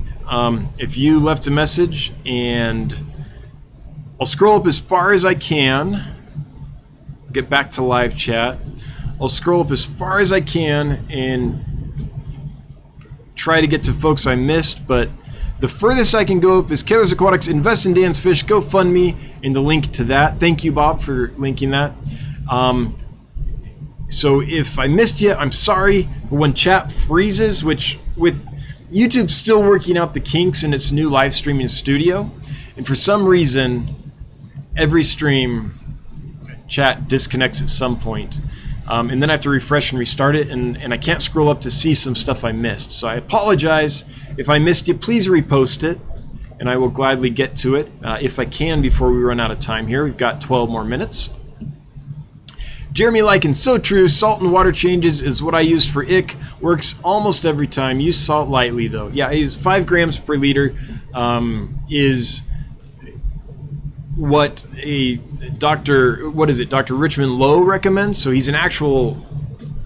If you left a message, and I'll scroll up as far as I can. Get back to live chat. I'll scroll up as far as I can and try to get to folks I missed, but the furthest I can go up is Keller's Aquatics Invest in Dan's Fish GoFundMe, and the link to that. Thank you, Bob, for linking that. So if I missed you, I'm sorry. But when chat freezes, which with YouTube still working out the kinks in its new live streaming studio, and for some reason, every stream chat disconnects at some point. And then I have to refresh and restart it, and I can't scroll up to see some stuff I missed. So I apologize. If I missed you, please repost it, and I will gladly get to it if I can before we run out of time here. We've got 12 more minutes. Jeremy Lycan, so true. Salt and water changes is what I use for ick. Works almost every time. Use salt lightly, though. Yeah, I use 5 grams per liter is what a Dr. Richmond Lowe recommends. So he's an actual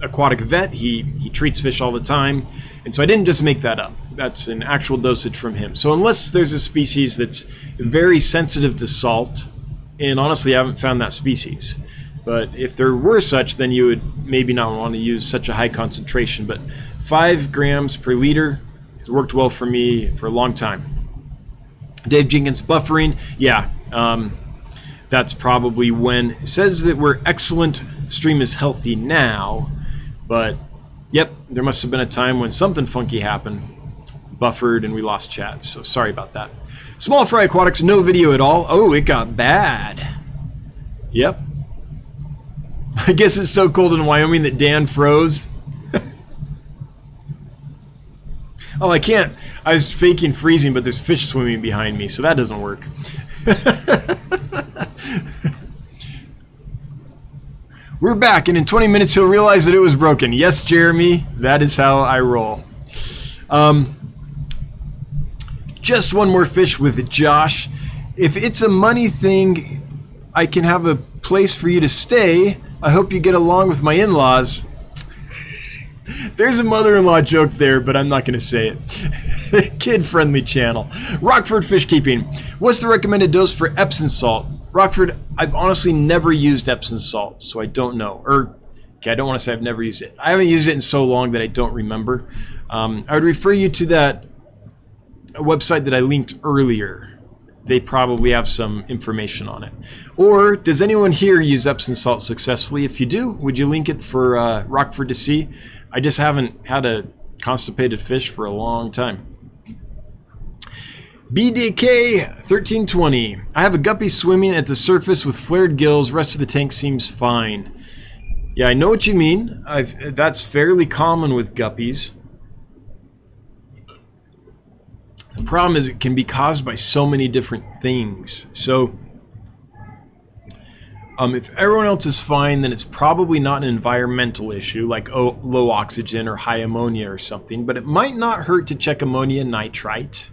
aquatic vet. He treats fish all the time. And so I didn't just make that up. That's an actual dosage from him. So unless there's a species that's very sensitive to salt, and honestly I haven't found that species, but if there were such, then you would maybe not want to use such a high concentration. But 5 grams per liter has worked well for me for a long time. Dave Jenkins, buffering. Yeah, that's probably when it says that we're excellent. Stream is healthy now, but yep, there must have been a time when something funky happened, buffered, and we lost chat. So sorry about that. Small Fry Aquatics, no video at all. Oh, it got bad. Yep. I guess it's so cold in Wyoming that Dan froze. Oh, I can't. I was faking freezing, but there's fish swimming behind me, so that doesn't work. We're back, and in 20 minutes he'll realize that it was broken. Yes, Jeremy, that is how I roll. Just one more fish with Josh. If it's a money thing, I can have a place for you to stay. I hope you get along with my in-laws. There's a mother-in-law joke there, but I'm not going to say it. Kid-friendly channel. Rockford Fish Keeping. What's the recommended dose for Epsom salt? Rockford, I've honestly never used Epsom salt, so I don't know. Okay, I don't want to say I've never used it. I haven't used it in so long that I don't remember. I would refer you to that website that I linked earlier. They probably have some information on it. Or does anyone here use Epsom salt successfully? If you do, would you link it for Rockford to see? I just haven't had a constipated fish for a long time. BDK 1320. I have a guppy swimming at the surface with flared gills. Rest of the tank seems fine. Yeah, I know what you mean. That's fairly common with guppies. The problem is it can be caused by so many different things. So if everyone else is fine, then it's probably not an environmental issue like low oxygen or high ammonia or something, but it might not hurt to check ammonia nitrite.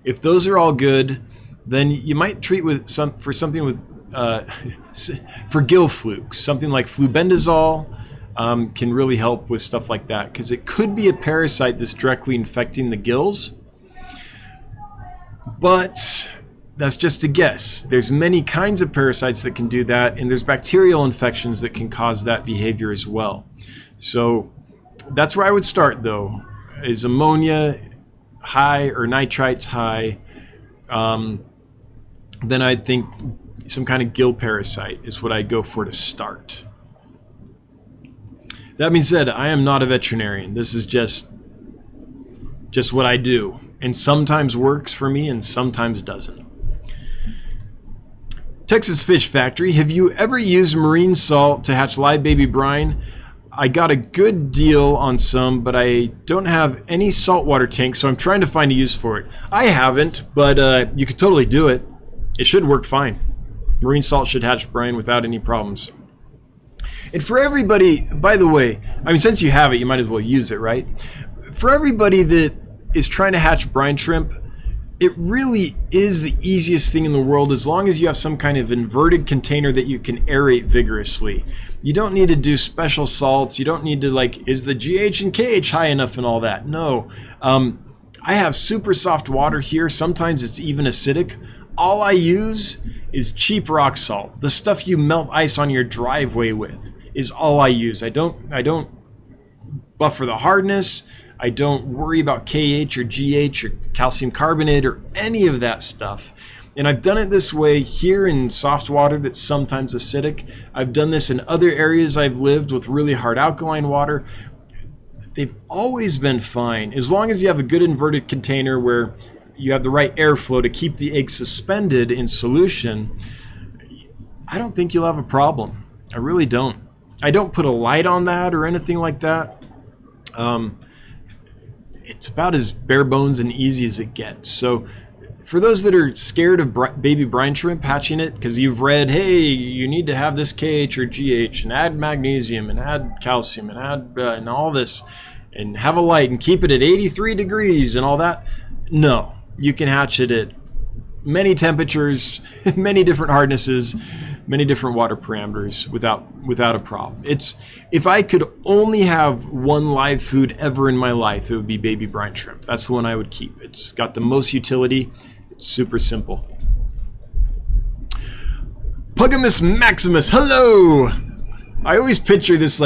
If those are all good, then you might treat with for gill flukes. Something like flubendazole can really help with stuff like that, because it could be a parasite that's directly infecting the gills. But that's just a guess. There's many kinds of parasites that can do that, and there's bacterial infections that can cause that behavior as well. So that's where I would start, though. Is ammonia high or nitrites high? Then I'd think some kind of gill parasite is what I'd go for to start. That being said, I am not a veterinarian. This is just what I do. And sometimes works for me and sometimes doesn't. Texas Fish Factory. Have you ever used marine salt to hatch live baby brine? I got a good deal on some, but I don't have any saltwater tanks, so I'm trying to find a use for it. I haven't, but you could totally do it. It should work fine. Marine salt should hatch brine without any problems. And for everybody, by the way, I mean, since you have it, you might as well use it, right? For everybody that is trying to hatch brine shrimp, it really is the easiest thing in the world as long as you have some kind of inverted container that you can aerate vigorously. You don't need to do special salts. You don't need to is the GH and KH high enough and all that? No. I have super soft water here. Sometimes it's even acidic. All I use is cheap rock salt. The stuff you melt ice on your driveway with is all I use. I don't buffer the hardness. I don't worry about KH or GH or calcium carbonate or any of that stuff. And I've done it this way here in soft water that's sometimes acidic. I've done this in other areas I've lived with really hard alkaline water. They've always been fine. As long as you have a good inverted container where you have the right airflow to keep the egg suspended in solution, I don't think you'll have a problem. I really don't. I don't put a light on that or anything like that. It's about as bare bones and easy as it gets. So for those that are scared of baby brine shrimp hatching it, because you've read, hey, you need to have this KH or GH and add magnesium and add calcium and add and all this and have a light and keep it at 83 degrees and all that. No, you can hatch it at many temperatures, many different hardnesses, many different water parameters without a problem. If I could only have one live food ever in my life, it would be baby brine shrimp. That's the one I would keep. It's got the most utility. It's super simple. Pugimus Maximus, hello! I always picture this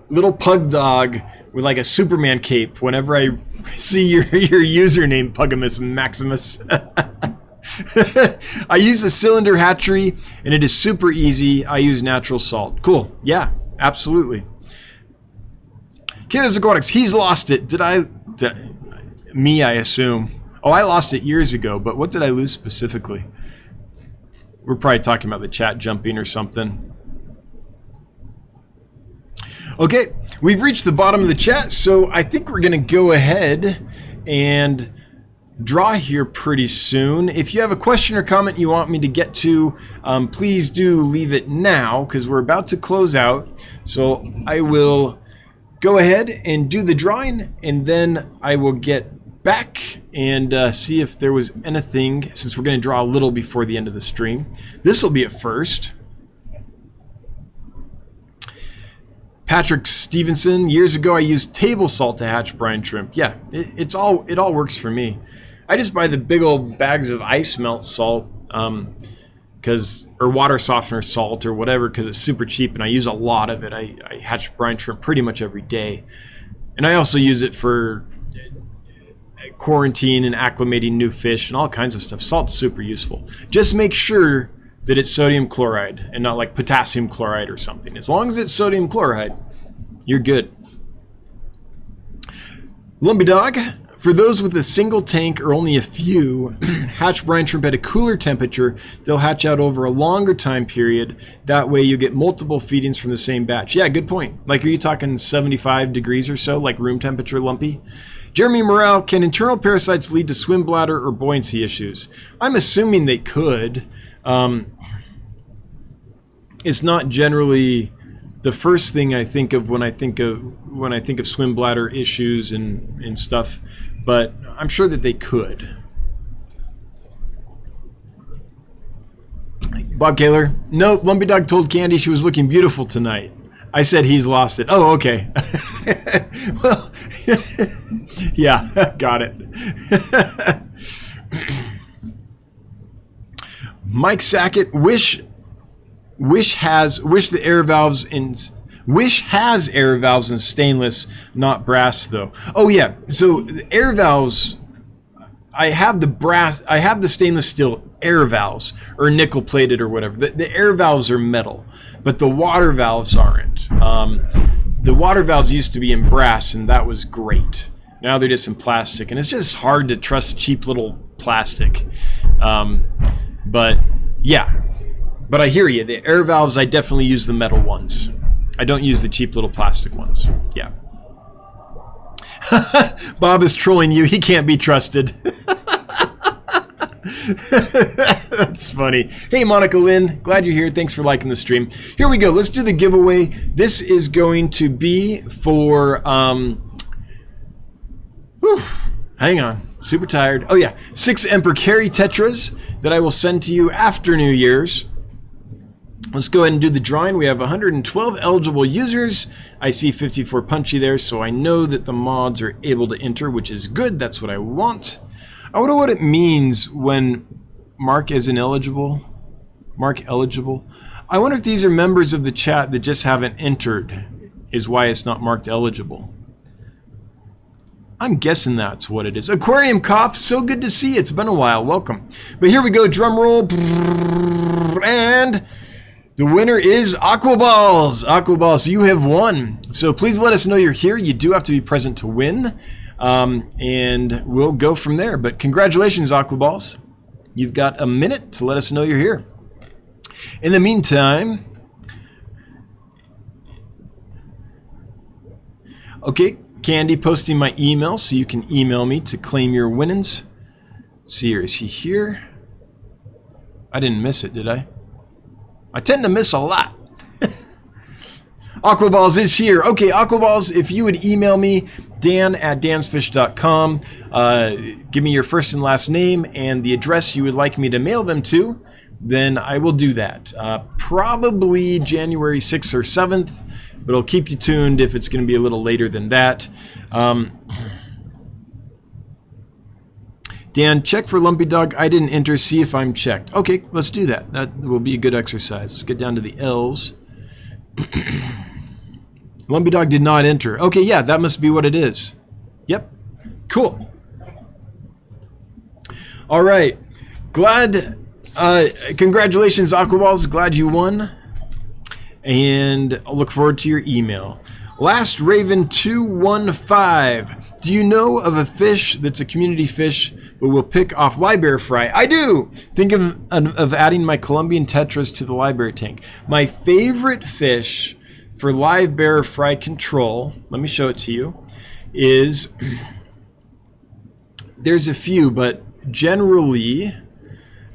little pug dog with a Superman cape whenever I see your username, Pugimus Maximus. I use a cylinder hatchery and it is super easy. I use natural salt. Cool. Yeah, absolutely. Killers Aquatics, he's lost it. Me, I assume. Oh, I lost it years ago, but what did I lose specifically? We're probably talking about the chat jumping or something. Okay, we've reached the bottom of the chat, so I think we're going to go ahead and draw here pretty soon. If you have a question or comment you want me to get to, please do leave it now because we're about to close out. So I will go ahead and do the drawing and then I will get back and see if there was anything, since we're going to draw a little before the end of the stream. This will be at first. Patrick Stevenson, years ago I used table salt to hatch brine shrimp. Yeah, it all works for me. I just buy the big old bags of ice melt salt, or water softener salt or whatever, because it's super cheap and I use a lot of it. I hatch brine shrimp pretty much every day. And I also use it for quarantine and acclimating new fish and all kinds of stuff. Salt's super useful. Just make sure that it's sodium chloride and not like potassium chloride or something. As long as it's sodium chloride, you're good. Lumpy Dog, for those with a single tank or only a few, hatch brine shrimp at a cooler temperature. They'll hatch out over a longer time period. That way you get multiple feedings from the same batch. Yeah, good point. Are you talking 75 degrees or so, like room temperature Lumpy? Jeremy Morrell, can internal parasites lead to swim bladder or buoyancy issues? I'm assuming they could. It's not generally the first thing I think of when I think of swim bladder issues and stuff, but I'm sure that they could. Bob Kaler, no, Lumpy Dog told Candy she was looking beautiful tonight. I said he's lost it. Oh, okay. Well, yeah, got it. Mike Sackett, Wish has air valves in stainless, not brass though. Oh yeah, so the air valves, I have the stainless steel air valves or nickel plated or whatever. The air valves are metal, but the water valves aren't. The water valves used to be in brass and that was great. Now they're just in plastic and it's just hard to trust cheap little plastic. But yeah, but I hear you. The air valves, I definitely use the metal ones. I don't use the cheap little plastic ones. Yeah. Bob is trolling you. He can't be trusted. That's funny. Hey, Monica Lynn. Glad you're here. Thanks for liking the stream. Here we go. Let's do the giveaway. This is going to be for... hang on. Super tired. Oh yeah, 6 Emperor Kerri Tetras that I will send to you after New Year's. Let's go ahead and do the drawing. We have 112 eligible users. I see 54 punchy there, so I know that the mods are able to enter, which is good. That's what I want. I wonder what it means when mark as ineligible. Mark eligible. I wonder if these are members of the chat that just haven't entered, is why it's not marked eligible. I'm guessing that's what it is. Aquarium Co-op, so good to see you. It's been a while. Welcome. But here we go. Drum roll. And the winner is Aquaballs. Aquaballs, you have won. So please let us know you're here. You do have to be present to win. And we'll go from there. But congratulations, Aquaballs. You've got a minute to let us know you're here. In the meantime, okay, Candy posting my email, so you can email me to claim your winnings. See here, is he here? I didn't miss it, did I? I tend to miss a lot. Aquaballs is here. Okay, Aquaballs, if you would email me, dan@dansfish.com, give me your first and last name and the address you would like me to mail them to, then I will do that. Probably January 6th or 7th, but I'll keep you tuned if it's going to be a little later than that. Dan, check for Lumpy Dog. I didn't enter. See if I'm checked. Okay, let's do that. That will be a good exercise. Let's get down to the L's. Lumpy Dog did not enter. Okay, yeah, that must be what it is. Yep. Cool. All right. Glad... congratulations, Aquaballs. Glad you won. And I'll look forward to your email. Last Raven 215. Do you know of a fish that's a community fish but will pick off livebearer fry? I do! Think of adding my Colombian tetras to the livebearer tank. My favorite fish for livebearer fry control, let me show it to you, is, there's a few, but generally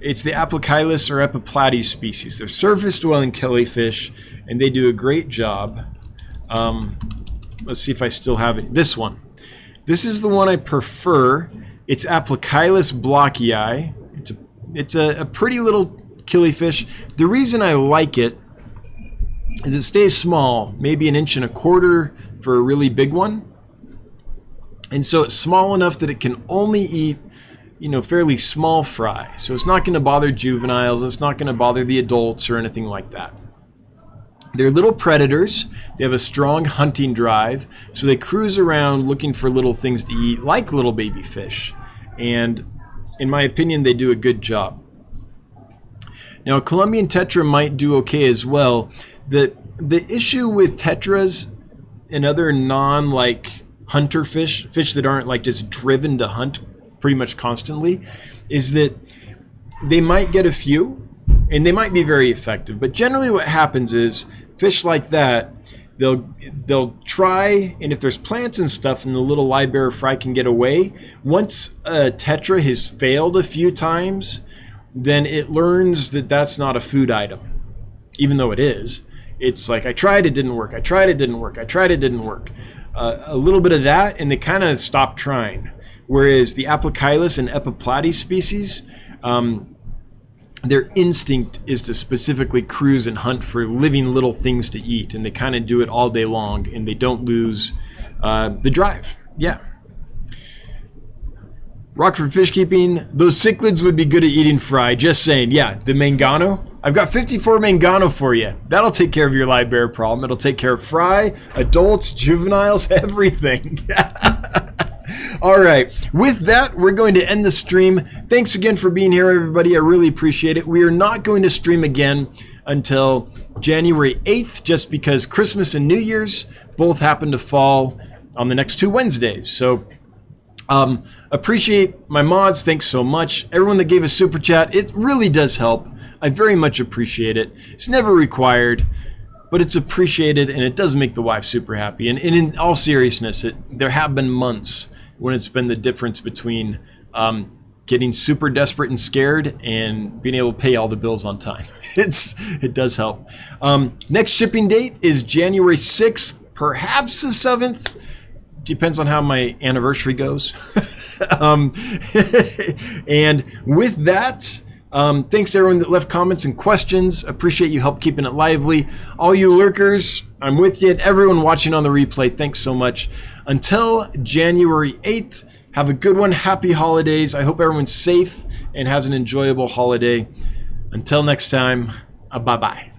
it's the Aplochilus or Epiplates species. They're surface-dwelling killifish, and they do a great job. Let's see if I still have it. This one. This is the one I prefer. It's Aplochilus blockii. It's a pretty little killifish. The reason I like it is it stays small, maybe 1.25 inches for a really big one. And so it's small enough that it can only eat, you know, fairly small fry. So it's not going to bother juveniles. It's not going to bother the adults or anything like that. They're little predators. They have a strong hunting drive. So they cruise around looking for little things to eat, like little baby fish. And in my opinion, they do a good job. Now, a Colombian tetra might do okay as well. The issue with tetras and other non-like hunter fish that aren't like just driven to hunt pretty much constantly, is that they might get a few and they might be very effective, but generally what happens is fish like that, they'll try, and if there's plants and stuff and the little livebearer fry can get away, once a tetra has failed a few times, then it learns that that's not a food item, even though it is. It's like, I tried, it didn't work, I tried, it didn't work, I tried, it didn't work. A little bit of that, and they kind of stop trying. Whereas the Aplochilus and Epiplates species, their instinct is to specifically cruise and hunt for living little things to eat, and they kind of do it all day long, and they don't lose the drive. Yeah. Rockford fish keeping, those cichlids would be good at eating fry. Just saying. Yeah, the mangano. I've got 54 mangano for you. That'll take care of your livebearer problem. It'll take care of fry, adults, juveniles, everything. All right. With that, we're going to end the stream. Thanks again for being here, everybody. I really appreciate it. We are not going to stream again until January 8th, just because Christmas and New Year's both happen to fall on the next 2 Wednesdays. So appreciate my mods. Thanks so much. Everyone that gave a super chat, it really does help. I very much appreciate it. It's never required, but it's appreciated, and it does make the wife super happy. And in all seriousness, there have been months when it's been the difference between getting super desperate and scared and being able to pay all the bills on time. It does help. Next shipping date is January 6th, perhaps the 7th. Depends on how my anniversary goes. And with that, thanks to everyone that left comments and questions. Appreciate you help keeping it lively. All you lurkers, I'm with you. And everyone watching on the replay, thanks so much. Until January 8th, have a good one. Happy holidays. I hope everyone's safe and has an enjoyable holiday. Until next time, bye-bye.